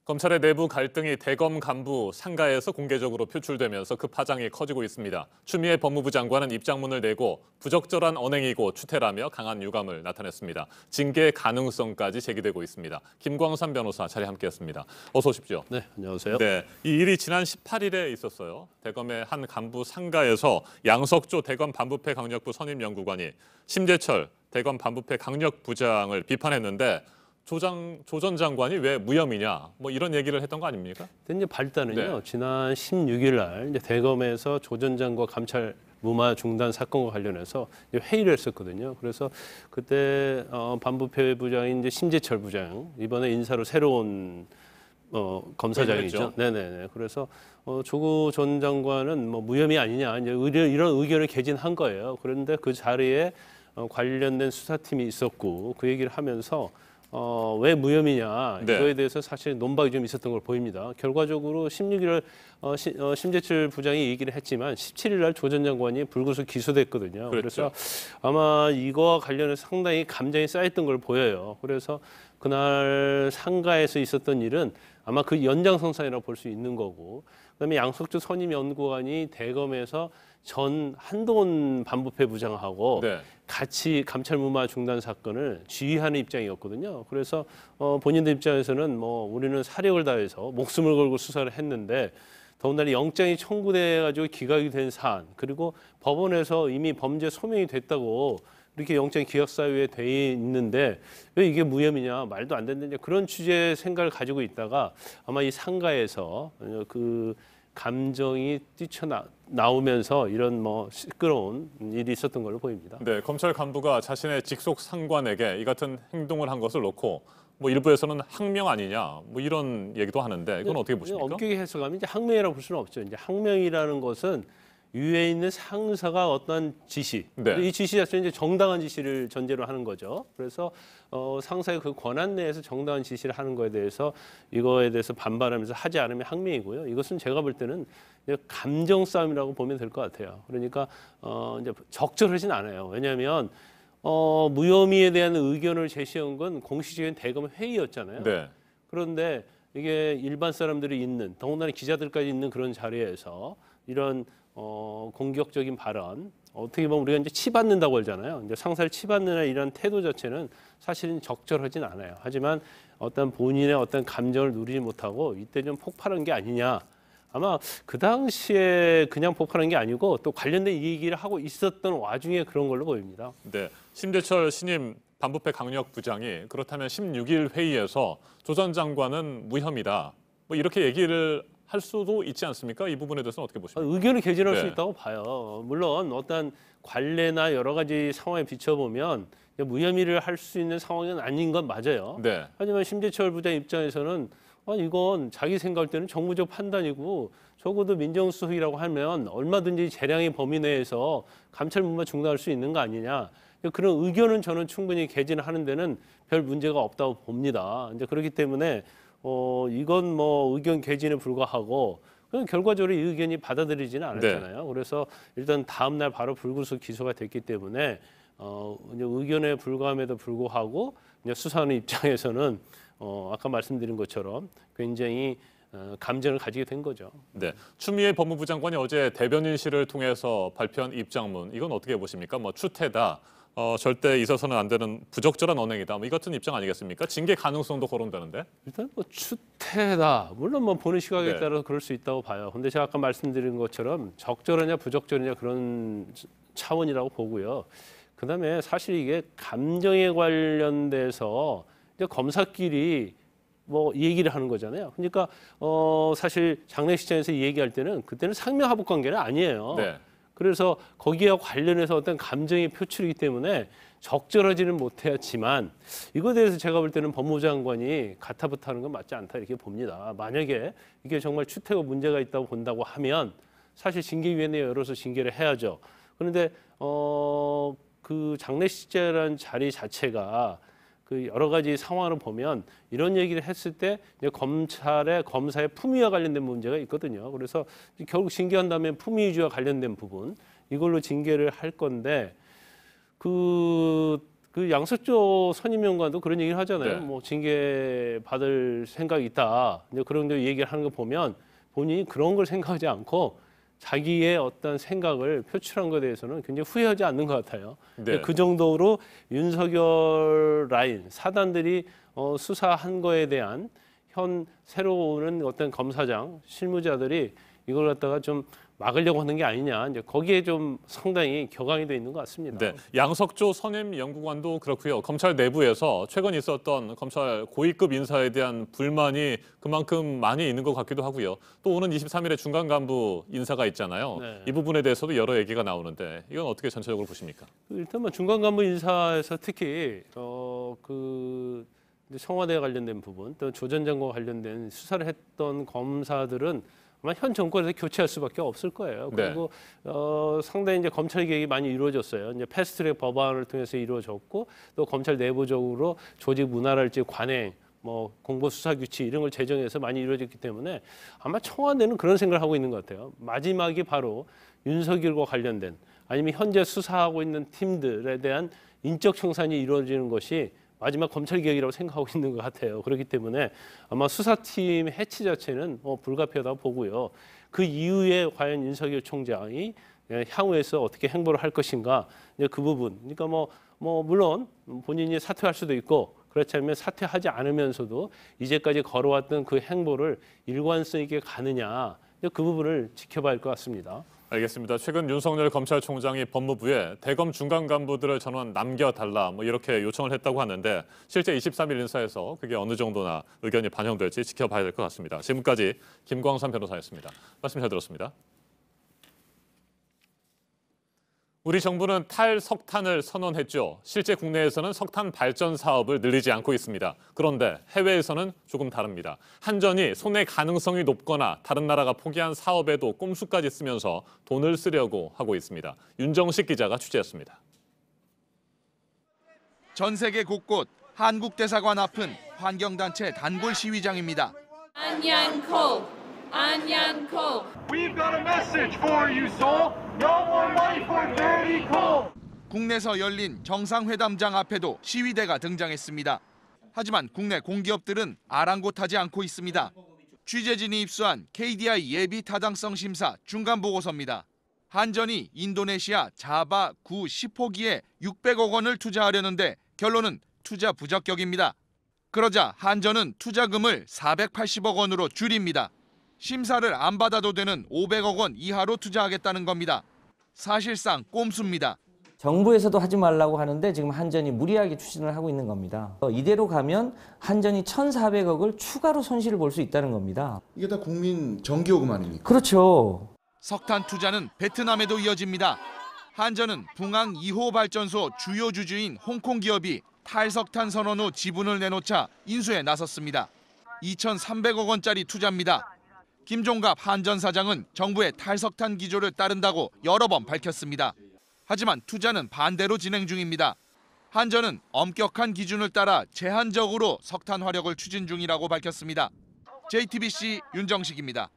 검찰의 내부 갈등이 대검 간부 상가에서 공개적으로 표출되면서 그 파장이 커지고 있습니다. 추미애 법무부 장관은 입장문을 내고 부적절한 언행이고 추태라며 강한 유감을 나타냈습니다. 징계 가능성까지 제기되고 있습니다. 김광삼 변호사 자리에 함께했습니다. 어서 오십시오. 네, 안녕하세요. 네, 이 일이 지난 18일에 있었어요. 대검의 한 간부 상가에서 양석조 대검 반부패 강력부 선임연구관이 심재철 대검 반부패 강력부장을 비판했는데 조 전 장관이 왜 무혐의냐 뭐 이런 얘기를 했던 거 아닙니까? 근데 이제 발단은요. 지난 16일 날 이제 대검에서 조 전 장관 감찰 무마 중단 사건과 관련해서 이제 회의를 했었거든요. 그래서 그때 반부패 부장인 이제 심재철 부장 이번에 인사로 새로운 검사장이죠. 네네네. 그래서 조국 전 장관은 뭐 무혐의 아니냐 이제 이런 의견을 개진한 거예요. 그런데 그 자리에 관련된 수사팀이 있었고 그 얘기를 하면서 왜 무혐의냐 네. 이거에 대해서 사실 논박이 좀 있었던 걸 보입니다. 결과적으로 16일 심재철 부장이 얘기를 했지만 17일 날 조 전 장관이 불구속 기소됐거든요. 그렇죠. 그래서 아마 이거와 관련해서 상당히 감정이 쌓였던 걸 보여요. 그래서 그날 상가에서 있었던 일은 아마 그 연장선상이라고 볼 수 있는 거고, 그다음에 양석주 선임연구관이 대검에서 전 한동훈 반부패 부장하고 네. 같이 감찰 무마 중단 사건을 지휘하는 입장이었거든요. 그래서 본인들 입장에서는 뭐 우리는 사력을 다해서 목숨을 걸고 수사를 했는데 더군다나 영장이 청구돼 가지고 기각이 된 사안, 그리고 법원에서 이미 범죄 소명이 됐다고 이렇게 영장이 기각 사유에 돼 있는데 왜 이게 무혐의냐, 말도 안 된다냐, 그런 취지의 생각을 가지고 있다가 아마 이 상가에서 그 감정이 뛰쳐나오면서 이런 뭐 시끄러운 일이 있었던 걸로 보입니다. 네, 검찰 간부가 자신의 직속 상관에게 이 같은 행동을 한 것을 놓고 뭐 일부에서는 항명 아니냐 뭐 이런 얘기도 하는데 이건 어떻게 보십니까? 엄격히 해석하면 이제 항명이라고 볼 수는 없죠. 이제 항명이라는 것은 위에 있는 상사가 어떤 지시, 네. 이 지시 자체는 이제 정당한 지시를 전제로 하는 거죠. 그래서 상사의 그 권한 내에서 정당한 지시를 하는 거에 대해서 이거에 대해서 반발하면서 하지 않으면 항명이고요. 이것은 제가 볼 때는 감정 싸움이라고 보면 될 것 같아요. 그러니까 이제 적절하진 않아요. 왜냐하면 무혐의에 대한 의견을 제시한 건 공식적인 대검 회의였잖아요. 네. 그런데 이게 일반 사람들이 있는, 더군다나 기자들까지 있는 그런 자리에서 이런 공격적인 발언, 어떻게 보면 우리가 이제 치받는다고 하잖아요. 이제 상사를 치받는 이런 태도 자체는 사실은 적절하진 않아요. 하지만 어떤 본인의 어떤 감정을 누리지 못하고 이때 좀 폭발한 게 아니냐. 아마 그 당시에 그냥 폭발한 게 아니고 또 관련된 얘기를 하고 있었던 와중에 그런 걸로 보입니다. 네, 심재철 신임 반부패 강력부장이 그렇다면 16일 회의에서 조 전 장관은 무혐의다, 뭐 이렇게 얘기를 할 수도 있지 않습니까? 이 부분에 대해서는 어떻게 보십니까? 의견을 개진할 네. 수 있다고 봐요. 물론 어떤 관례나 여러 가지 상황에 비춰보면 무혐의를 할 수 있는 상황은 아닌 건 맞아요. 네. 하지만 심재철 부장 입장에서는 이건 자기 생각할 때는 정무적 판단이고 적어도 민정수석이라고 하면 얼마든지 재량의 범위 내에서 감찰 무마 중단할 수 있는 거 아니냐. 그런 의견은 저는 충분히 개진하는 데는 별 문제가 없다고 봅니다. 이제 그렇기 때문에 이건 뭐 의견 개진에 불과하고 그냥 결과적으로 이 의견이 받아들이지는 않았잖아요. 그래서 일단 다음 날 바로 불구속 기소가 됐기 때문에 이제 의견에 불과함에도 불구하고 이제 수사하는 입장에서는 아까 말씀드린 것처럼 굉장히 감정을 가지게 된 거죠. 네, 추미애 법무부 장관이 어제 대변인실을 통해서 발표한 입장문, 이건 어떻게 보십니까? 뭐 추태다, 절대 있어서는 안 되는 부적절한 언행이다, 뭐 이 같은 입장 아니겠습니까? 징계 가능성도 거론되는데. 일단 뭐 추태다, 물론 뭐 보는 시각에 네. 따라서 그럴 수 있다고 봐요. 근데 제가 아까 말씀드린 것처럼 적절하냐 부적절하냐 그런 차원이라고 보고요. 그다음에 사실 이게 감정에 관련돼서 이제 검사끼리 뭐 얘기를 하는 거잖아요. 그러니까 사실 장례식장에서 얘기할 때는 그때는 상명하복 관계는 아니에요. 네. 그래서 거기와 관련해서 어떤 감정의 표출이기 때문에 적절하지는 못했지만 이거에 대해서 제가 볼 때는 법무부 장관이 가타부타하는 건 맞지 않다 이렇게 봅니다. 만약에 이게 정말 추태가 문제가 있다고 본다고 하면 사실 징계위원회 열어서 징계를 해야죠. 그런데 그 장례식장이라는 자리 자체가 그 여러 가지 상황을 보면 이런 얘기를 했을 때 이제 검사의 품위와 관련된 문제가 있거든요. 그래서 결국 징계한 다음에 품위 유지와 관련된 부분 이걸로 징계를 할 건데 그 양석조 선임연구관도 그런 얘기를 하잖아요. 네. 뭐 징계 받을 생각이 있다. 이제 그런 얘기를 하는 거 보면 본인이 그런 걸 생각하지 않고 자기의 어떤 생각을 표출한 것에 대해서는 굉장히 후회하지 않는 것 같아요. 네. 그 정도로 윤석열 라인 사단들이 수사한 거에 대한 현 새로 오는 어떤 검사장 실무자들이 이걸 갖다가 좀 막으려고 하는 게 아니냐. 이제 거기에 좀 상당히 격앙이 돼 있는 것 같습니다. 네, 양석조 선임 연구관도 그렇고요. 검찰 내부에서 최근 있었던 검찰 고위급 인사에 대한 불만이 그만큼 많이 있는 것 같기도 하고요. 또 오는 23일에 중간 간부 인사가 있잖아요. 네. 이 부분에 대해서도 여러 얘기가 나오는데 이건 어떻게 전체적으로 보십니까? 일단 뭐 중간 간부 인사에서 특히 그 청와대와 관련된 부분, 또 조 전 장관과 관련된 수사를 했던 검사들은 아마 현 정권에서 교체할 수밖에 없을 거예요. 그리고 상당히 이제 검찰 개혁이 많이 이루어졌어요. 이제 패스트트랙 법안을 통해서 이루어졌고 또 검찰 내부적으로 조직 문화랄지 관행 뭐 공보 수사 규칙 이런 걸 제정해서 많이 이루어졌기 때문에 아마 청와대는 그런 생각을 하고 있는 것 같아요. 마지막이 바로 윤석열과 관련된 아니면 현재 수사하고 있는 팀들에 대한 인적 청산이 이루어지는 것이 마지막 검찰 개혁이라고 생각하고 있는 것 같아요. 그렇기 때문에 아마 수사팀 해체 자체는 불가피하다고 보고요. 그 이후에 과연 윤석열 총장이 향후에서 어떻게 행보를 할 것인가 그 부분. 그러니까 뭐 물론 본인이 사퇴할 수도 있고 그렇지 않으면 사퇴하지 않으면서도 이제까지 걸어왔던 그 행보를 일관성 있게 가느냐 그 부분을 지켜봐야 할 것 같습니다. 알겠습니다. 최근 윤석열 검찰총장이 법무부에 대검 중간 간부들을 전원 남겨달라 뭐 이렇게 요청을 했다고 하는데 실제 23일 인사에서 그게 어느 정도나 의견이 반영될지 지켜봐야 될 것 같습니다. 지금까지 김광삼 변호사였습니다. 말씀 잘 들었습니다. 우리 정부는 탈석탄을 선언했죠. 실제 국내에서는 석탄 발전 사업을 늘리지 않고 있습니다. 그런데 해외에서는 조금 다릅니다. 한전이 손해 가능성이 높거나 다른 나라가 포기한 사업에도 꼼수까지 쓰면서 돈을 쓰려고 하고 있습니다. 윤정식 기자가 취재했습니다. 전 세계 곳곳 한국 대사관 앞은 환경단체 단골 시위장입니다. 안양코, 안양코. We've got a message for you, Seoul. No more money for dirty coal. 국내에서 열린 정상회담장 앞에도 시위대가 등장했습니다. 하지만 국내 공기업들은 아랑곳하지 않고 있습니다. 취재진이 입수한 KDI 예비 타당성 심사 중간 보고서입니다. 한전이 인도네시아 자바 9 10호기에 600억 원을 투자하려는데 결론은 투자 부적격입니다. 그러자 한전은 투자금을 480억 원으로 줄입니다. 심사를 안 받아도 되는 500억 원 이하로 투자하겠다는 겁니다. 사실상 꼼수입니다. 정부에서도 하지 말라고 하는데 지금 한전이 무리하게 추진을 하고 있는 겁니다. 이대로 가면 한전이 1,400억을 추가로 손실을 볼 수 있다는 겁니다. 이게 다 국민 정기요금 아닙니까? 그렇죠. 석탄 투자는 베트남에도 이어집니다. 한전은 붕앙 2호 발전소 주요 주주인 홍콩 기업이 탈석탄 선언 후 지분을 내놓자 인수에 나섰습니다. 2,300억 원짜리 투자입니다. 김종갑 한전 사장은 정부의 탈석탄 기조를 따른다고 여러 번 밝혔습니다. 하지만 투자는 반대로 진행 중입니다. 한전은 엄격한 기준을 따라 제한적으로 석탄 화력을 추진 중이라고 밝혔습니다. JTBC 윤정식입니다.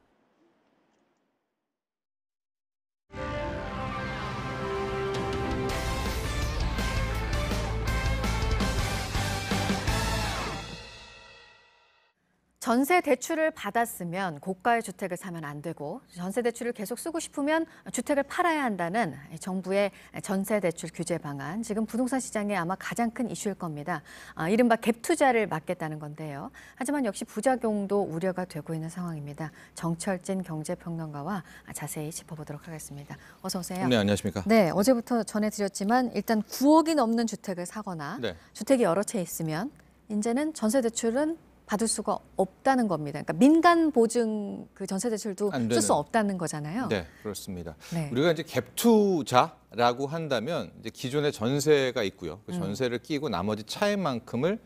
전세 대출을 받았으면 고가의 주택을 사면 안 되고 전세 대출을 계속 쓰고 싶으면 주택을 팔아야 한다는 정부의 전세 대출 규제 방안. 지금 부동산 시장에 아마 가장 큰 이슈일 겁니다. 이른바 갭 투자를 막겠다는 건데요. 하지만 역시 부작용도 우려가 되고 있는 상황입니다. 정철진 경제평론가와 자세히 짚어보도록 하겠습니다. 어서 오세요. 네, 안녕하십니까. 네, 어제부터 전해드렸지만 일단 9억이 넘는 주택을 사거나 주택이 여러 채 있으면 이제는 전세 대출은 받을 수가 없다는 겁니다. 그러니까 민간 보증 그 전세 대출도 쓸 수 없다는 거잖아요. 네, 그렇습니다. 네. 우리가 이제 갭 투자라고 한다면 이제 기존에 전세가 있고요. 그 전세를 끼고 나머지 차액만큼을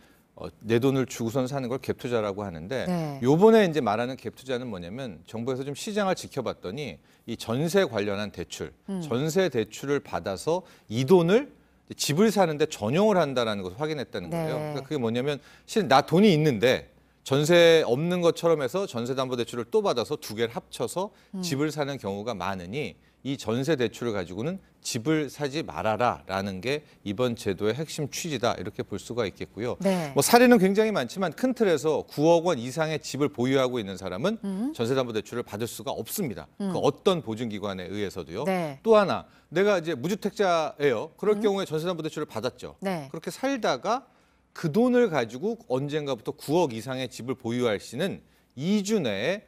내 돈을 주고선 사는 걸 갭 투자라고 하는데 요번에 이제 말하는 갭 투자는 뭐냐면 정부에서 좀 시장을 지켜봤더니 이 전세 관련한 대출, 전세 대출을 받아서 이 돈을 집을 사는데 전용을 한다는 것을 확인했다는 거예요. 그러니까 그게 뭐냐면 실은 나 돈이 있는데 전세 없는 것처럼 해서 전세담보대출을 또 받아서 두 개를 합쳐서 집을 사는 경우가 많으니 이 전세 대출을 가지고는 집을 사지 말아라라는 게 이번 제도의 핵심 취지다 이렇게 볼 수가 있겠고요. 뭐 사례는 굉장히 많지만 큰 틀에서 9억 원 이상의 집을 보유하고 있는 사람은 전세담보대출을 받을 수가 없습니다. 그 어떤 보증기관에 의해서도요. 또 하나 내가 이제 무주택자예요. 그럴 경우에 전세담보대출을 받았죠. 그렇게 살다가 그 돈을 가지고 언젠가부터 9억 이상의 집을 보유할 시는 2주 내에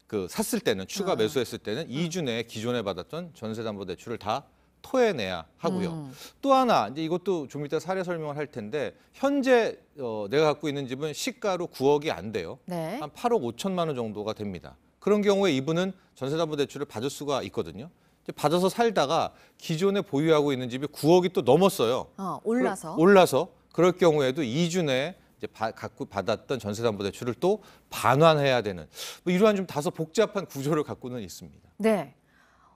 그 샀을 때는 추가 매수했을 때는 2주 내에 기존에 받았던 전세담보대출을 다 토해내야 하고요. 또 하나 이제 이것도 좀 이따 사례 설명을 할 텐데 현재 내가 갖고 있는 집은 시가로 9억이 안 돼요. 한 8억 5천만 원 정도가 됩니다. 그런 경우에 이분은 전세담보대출을 받을 수가 있거든요. 받아서 살다가 기존에 보유하고 있는 집이 9억이 또 넘었어요. 올라서. 올라서 그럴 경우에도 2주 내에 이제 갖고 받았던 전세담보대출을 또 반환해야 되는 뭐 이러한 좀 다소 복잡한 구조를 갖고는 있습니다. 네.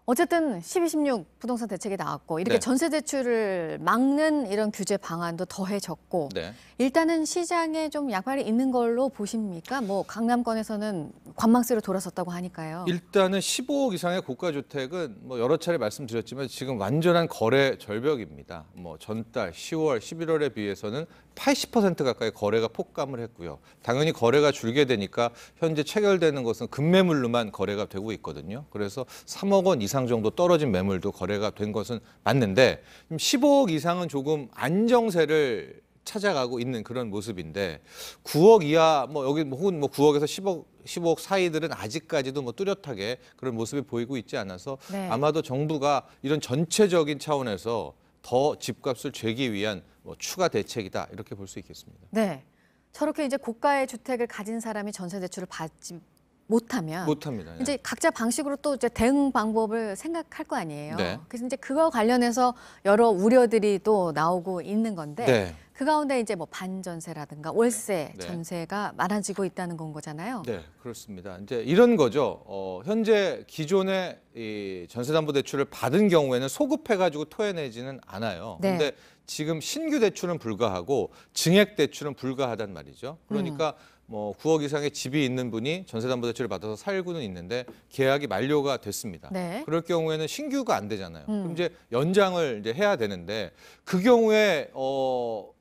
어쨌든 12.16 부동산 대책이 나왔고 이렇게 네. 전세 대출을 막는 이런 규제 방안도 더해졌고 네. 일단은 시장에 좀 약발이 있는 걸로 보십니까? 뭐 강남권에서는 관망세로 돌아섰다고 하니까요. 일단은 15억 이상의 고가주택은 뭐 여러 차례 말씀드렸지만 지금 완전한 거래 절벽입니다. 뭐 전달 10월, 11월에 비해서는 80% 가까이 거래가 폭감을 했고요. 당연히 거래가 줄게 되니까 현재 체결되는 것은 급매물로만 거래가 되고 있거든요. 그래서 3억 원 이상 정도 떨어진 매물도 거래가 된 것은 맞는데 15억 이상은 조금 안정세를 찾아가고 있는 그런 모습인데 9억 이하 뭐 여기 혹은 뭐 9억에서 15억 사이들은 아직까지도 뭐 뚜렷하게 그런 모습이 보이고 있지 않아서 네. 아마도 정부가 이런 전체적인 차원에서 더 집값을 죄기 위한 뭐 추가 대책이다 이렇게 볼 수 있겠습니다. 네. 저렇게 이제 고가의 주택을 가진 사람이 전세 대출을 받지 못하면 못합니다. 이제 각자 방식으로 또 이제 대응 방법을 생각할 거 아니에요. 네. 그래서 이제 그거 관련해서 여러 우려들이 또 나오고 있는 건데 네. 그 가운데 이제 뭐 반전세라든가 월세 네. 전세가 많아지고 있다는 건 거잖아요. 네, 그렇습니다. 이제 이런 거죠. 현재 기존의 이 전세담보대출을 받은 경우에는 소급해가지고 토해내지는 않아요. 네. 근데 지금 신규 대출은 불가하고 증액 대출은 불가하단 말이죠. 그러니까 뭐 9억 이상의 집이 있는 분이 전세담보대출을 받아서 살고는 있는데 계약이 만료가 됐습니다. 네. 그럴 경우에는 신규가 안 되잖아요. 그럼 이제 연장을 이제 해야 되는데 그 경우에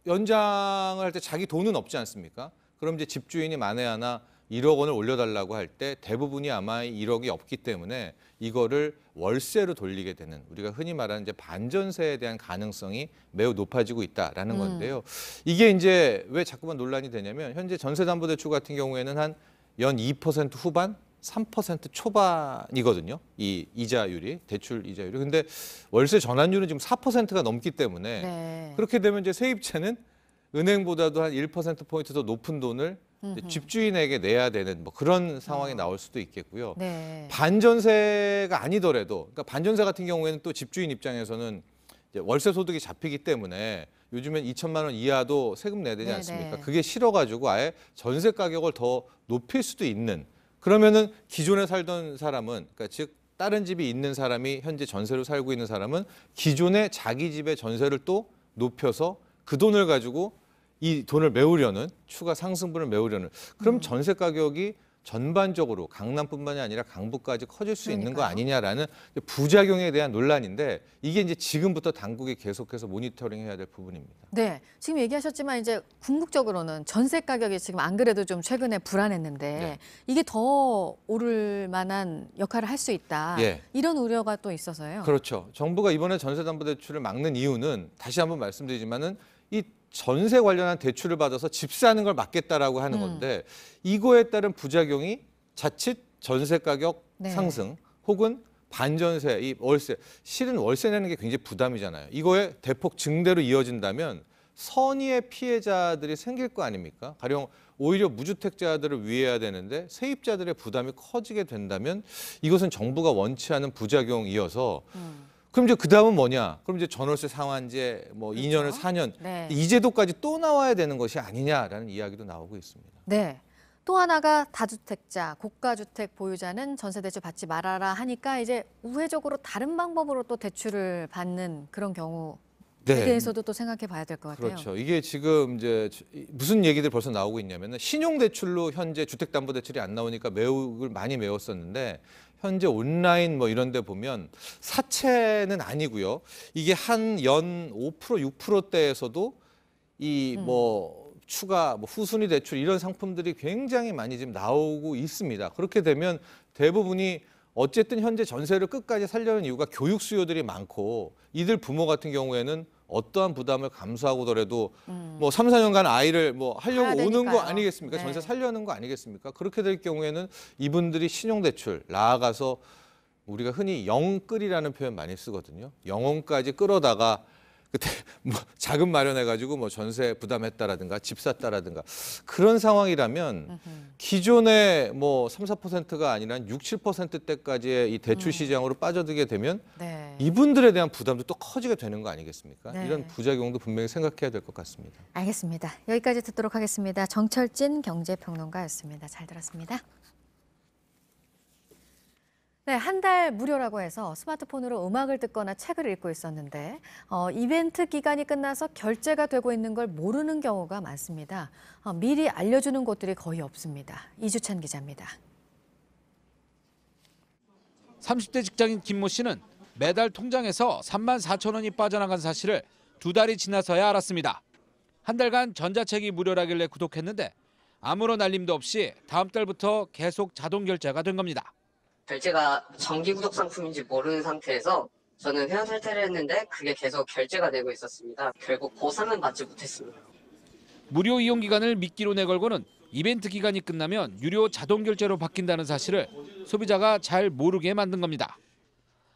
연장을 할 때 자기 돈은 없지 않습니까? 그럼 이제 집주인이 만에 하나 1억 원을 올려달라고 할 때 대부분이 아마 1억이 없기 때문에 이거를 월세로 돌리게 되는 우리가 흔히 말하는 이제 반전세에 대한 가능성이 매우 높아지고 있다라는 건데요. 이게 이제 왜 자꾸만 논란이 되냐면 현재 전세담보대출 같은 경우에는 한 연 2% 후반, 3% 초반이거든요. 이 이자율이 대출 이자율이. 근데 월세 전환율은 지금 4%가 넘기 때문에 네. 그렇게 되면 이제 세입자는 은행보다도 한 1%포인트 더 높은 돈을 집주인에게 내야 되는 뭐 그런 상황이 나올 수도 있겠고요. 네. 반전세가 아니더라도, 그러니까 반전세 같은 경우에는 또 집주인 입장에서는 이제 월세 소득이 잡히기 때문에 요즘엔 2천만 원 이하도 세금 내야 되지 않습니까? 네네. 그게 싫어가지고 아예 전세 가격을 더 높일 수도 있는. 그러면은 기존에 살던 사람은, 그러니까 즉 다른 집이 있는 사람이 현재 전세로 살고 있는 사람은 기존에 자기 집의 전세를 또 높여서 그 돈을 가지고 이 돈을 메우려는 추가 상승분을 메우려는 그럼 전세 가격이 전반적으로 강남뿐만이 아니라 강북까지 커질 수 있는 거 아니냐라는 부작용에 대한 논란인데 이게 이제 지금부터 당국이 계속해서 모니터링해야 될 부분입니다. 네, 지금 얘기하셨지만 이제 궁극적으로는 전세 가격이 지금 안 그래도 좀 최근에 불안했는데 네. 이게 더 오를 만한 역할을 할 수 있다. 예. 이런 우려가 또 있어서요. 그렇죠. 정부가 이번에 전세담보대출을 막는 이유는 다시 한번 말씀드리지만은 이 전세 관련한 대출을 받아서 집 사는 걸 막겠다라고 하는 건데 이거에 따른 부작용이 자칫 전세 가격 네. 상승 혹은 반전세, 이 월세, 실은 월세 내는 게 굉장히 부담이잖아요. 이거에 대폭 증대로 이어진다면 선의의 피해자들이 생길 거 아닙니까? 가령 오히려 무주택자들을 위해야 되는데 세입자들의 부담이 커지게 된다면 이것은 정부가 원치 않은 부작용이어서 그럼 이제 그 다음은 뭐냐? 그럼 이제 전월세 상한제 뭐 그렇죠. 2년을 4년 네. 이 제도까지 또 나와야 되는 것이 아니냐라는 이야기도 나오고 있습니다. 네. 또 하나가 다주택자, 고가주택 보유자는 전세 대출 받지 말아라 하니까 이제 우회적으로 다른 방법으로 또 대출을 받는 그런 경우에 대해서도 또 생각해 봐야 될 것 같아요. 그렇죠. 이게 지금 이제 무슨 얘기들 벌써 나오고 있냐면은 신용대출로 현재 주택담보대출이 안 나오니까 매우 많이 메웠었는데 현재 온라인 뭐 이런 데 보면 사채는 아니고요. 이게 한 연 5%, 6%대에서도 이 뭐 추가 뭐 후순위 대출 이런 상품들이 굉장히 많이 지금 나오고 있습니다. 그렇게 되면 대부분이 어쨌든 현재 전세를 끝까지 살려는 이유가 교육 수요들이 많고 이들 부모 같은 경우에는 어떠한 부담을 감수하고더라도 뭐 3, 4년간 아이를 뭐 하려고 오는 거 아니겠습니까? 네. 전세 살려는 거 아니겠습니까? 그렇게 될 경우에는 이분들이 신용대출 나아가서 우리가 흔히 영끌이라는 표현 많이 쓰거든요. 영혼까지 끌어다가 그때 뭐 자금 마련해가지고 뭐 전세 부담했다라든가 집 샀다라든가 그런 상황이라면 기존의 뭐 3, 4%가 아니라 6, 7%대까지의 이 대출 시장으로 빠져들게 되면 네. 이분들에 대한 부담도 또 커지게 되는 거 아니겠습니까? 네. 이런 부작용도 분명히 생각해야 될 것 같습니다. 알겠습니다. 여기까지 듣도록 하겠습니다. 정철진 경제평론가였습니다. 잘 들었습니다. 네, 한 달 무료라고 해서 스마트폰으로 음악을 듣거나 책을 읽고 있었는데 이벤트 기간이 끝나서 결제가 되고 있는 걸 모르는 경우가 많습니다. 미리 알려주는 곳들이 거의 없습니다. 이주찬 기자입니다. 30대 직장인 김모 씨는 매달 통장에서 3만 4천 원이 빠져나간 사실을 2달이 지나서야 알았습니다. 한 달간 전자책이 무료라길래 구독했는데 아무런 알림도 없이 다음 달부터 계속 자동 결제가 된 겁니다. 결제가 정기 구독 상품인지 모르는 상태에서 저는 회원 탈퇴를 했는데 그게 계속 결제가 되고 있었습니다. 결국 보상은 받지 못했습니다. 무료 이용 기간을 미끼로 내걸고는 이벤트 기간이 끝나면 유료 자동 결제로 바뀐다는 사실을 소비자가 잘 모르게 만든 겁니다.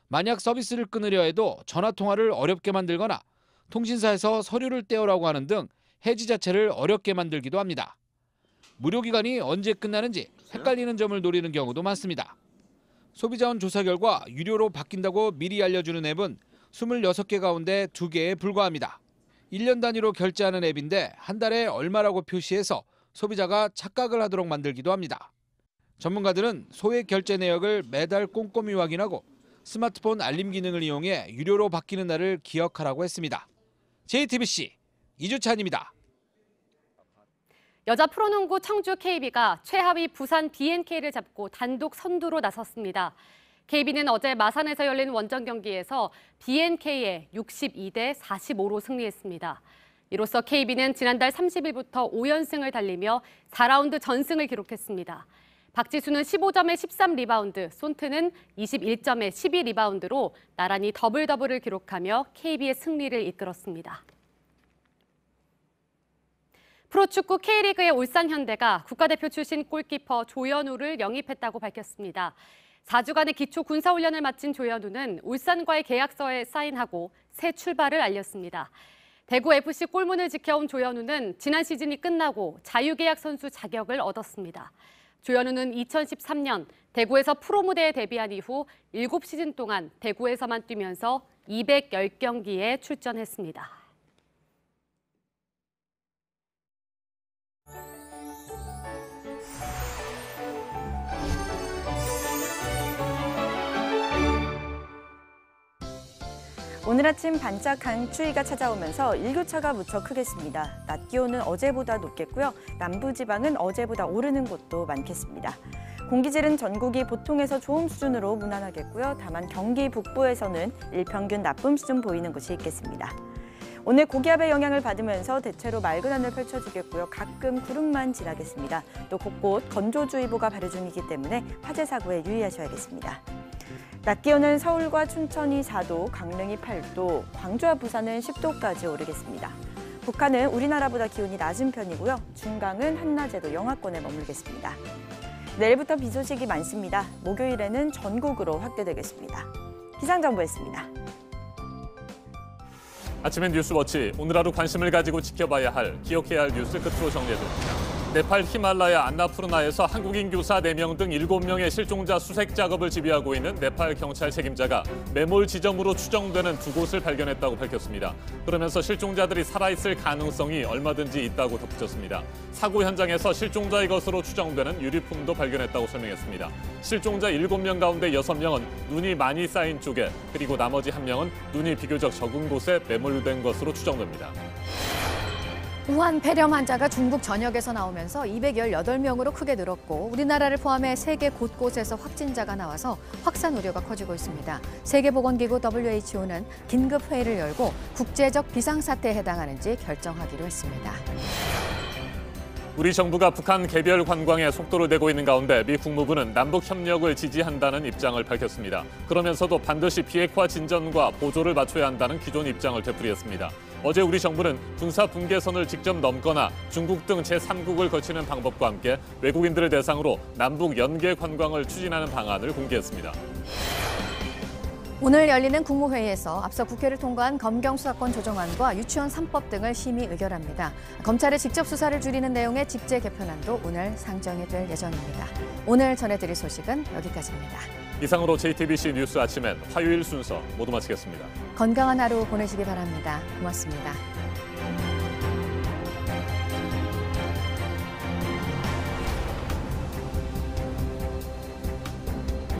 만약 서비스를 끊으려 해도 전화 통화를 어렵게 만들거나 통신사에서 서류를 떼오라고 하는 등 해지 자체를 어렵게 만들기도 합니다. 무료 기간이 언제 끝나는지 헷갈리는 점을 노리는 경우도 많습니다. 소비자원 조사 결과 유료로 바뀐다고 미리 알려주는 앱은 26개 가운데 2개에 불과합니다. 1년 단위로 결제하는 앱인데 한 달에 얼마라고 표시해서 소비자가 착각을 하도록 만들기도 합니다. 전문가들은 소액 결제 내역을 매달 꼼꼼히 확인하고 스마트폰 알림 기능을 이용해 유료로 바뀌는 날을 기억하라고 했습니다. JTBC 이주찬입니다. 여자 프로농구 청주 KB가 최하위 부산 BNK를 잡고 단독 선두로 나섰습니다. KB는 어제 마산에서 열린 원정 경기에서 BNK에 62대 45로 승리했습니다. 이로써 KB는 지난달 30일부터 5연승을 달리며 4라운드 전승을 기록했습니다. 박지수는 15점에 13리바운드, 손트는 21점에 12리바운드로 나란히 더블더블을 기록하며 KB의 승리를 이끌었습니다. 프로축구 K리그의 울산현대가 국가대표 출신 골키퍼 조현우를 영입했다고 밝혔습니다. 4주간의 기초 군사훈련을 마친 조현우는 울산과의 계약서에 사인하고 새 출발을 알렸습니다. 대구FC 골문을 지켜온 조현우는 지난 시즌이 끝나고 자유계약 선수 자격을 얻었습니다. 조현우는 2013년 대구에서 프로 무대에 데뷔한 이후 7시즌 동안 대구에서만 뛰면서 210경기에 출전했습니다. 오늘 아침 반짝 강추위가 찾아오면서 일교차가 무척 크겠습니다. 낮 기온은 어제보다 높겠고요. 남부지방은 어제보다 오르는 곳도 많겠습니다. 공기질은 전국이 보통에서 좋음 수준으로 무난하겠고요. 다만 경기 북부에서는 일평균 나쁨 수준 보이는 곳이 있겠습니다. 오늘 고기압의 영향을 받으면서 대체로 맑은 하늘 펼쳐지겠고요. 가끔 구름만 지나겠습니다. 또 곳곳 건조주의보가 발효 중이기 때문에 화재 사고에 유의하셔야겠습니다. 낮 기온은 서울과 춘천이 4도, 강릉이 8도, 광주와 부산은 10도까지 오르겠습니다. 북한은 우리나라보다 기온이 낮은 편이고요. 중강은 한낮에도 영하권에 머물겠습니다. 내일부터 비 소식이 많습니다. 목요일에는 전국으로 확대되겠습니다. 기상정보였습니다. 아침엔 뉴스워치, 오늘 하루 관심을 가지고 지켜봐야 할, 기억해야 할 뉴스 끝으로 정리해드립니다. 네팔 히말라야 안나푸르나에서 한국인 교사 4명 등 7명의 실종자 수색 작업을 지휘하고 있는 네팔 경찰 책임자가 매몰 지점으로 추정되는 2곳을 발견했다고 밝혔습니다. 그러면서 실종자들이 살아있을 가능성이 얼마든지 있다고 덧붙였습니다. 사고 현장에서 실종자의 것으로 추정되는 유리품도 발견했다고 설명했습니다. 실종자 7명 가운데 6명은 눈이 많이 쌓인 쪽에, 그리고 나머지 1명은 눈이 비교적 적은 곳에 매몰된 것으로 추정됩니다. 우한 폐렴 환자가 중국 전역에서 나오면서 218명으로 크게 늘었고 우리나라를 포함해 세계 곳곳에서 확진자가 나와서 확산 우려가 커지고 있습니다. 세계보건기구 WHO는 긴급 회의를 열고 국제적 비상사태에 해당하는지 결정하기로 했습니다. 우리 정부가 북한 개별 관광에 속도를 내고 있는 가운데 미 국무부는 남북 협력을 지지한다는 입장을 밝혔습니다. 그러면서도 반드시 비핵화 진전과 보조를 맞춰야 한다는 기존 입장을 되풀이했습니다. 어제 우리 정부는 군사 분계선을 직접 넘거나 중국 등 제3국을 거치는 방법과 함께 외국인들을 대상으로 남북 연계 관광을 추진하는 방안을 공개했습니다. 오늘 열리는 국무회의에서 앞서 국회를 통과한 검경수사권 조정안과 유치원 3법 등을 심의 의결합니다. 검찰의 직접 수사를 줄이는 내용의 직제 개편안도 오늘 상정이 될 예정입니다. 오늘 전해드릴 소식은 여기까지입니다. 이상으로 JTBC 뉴스 아침엔 화요일 순서 모두 마치겠습니다. 건강한 하루 보내시기 바랍니다. 고맙습니다.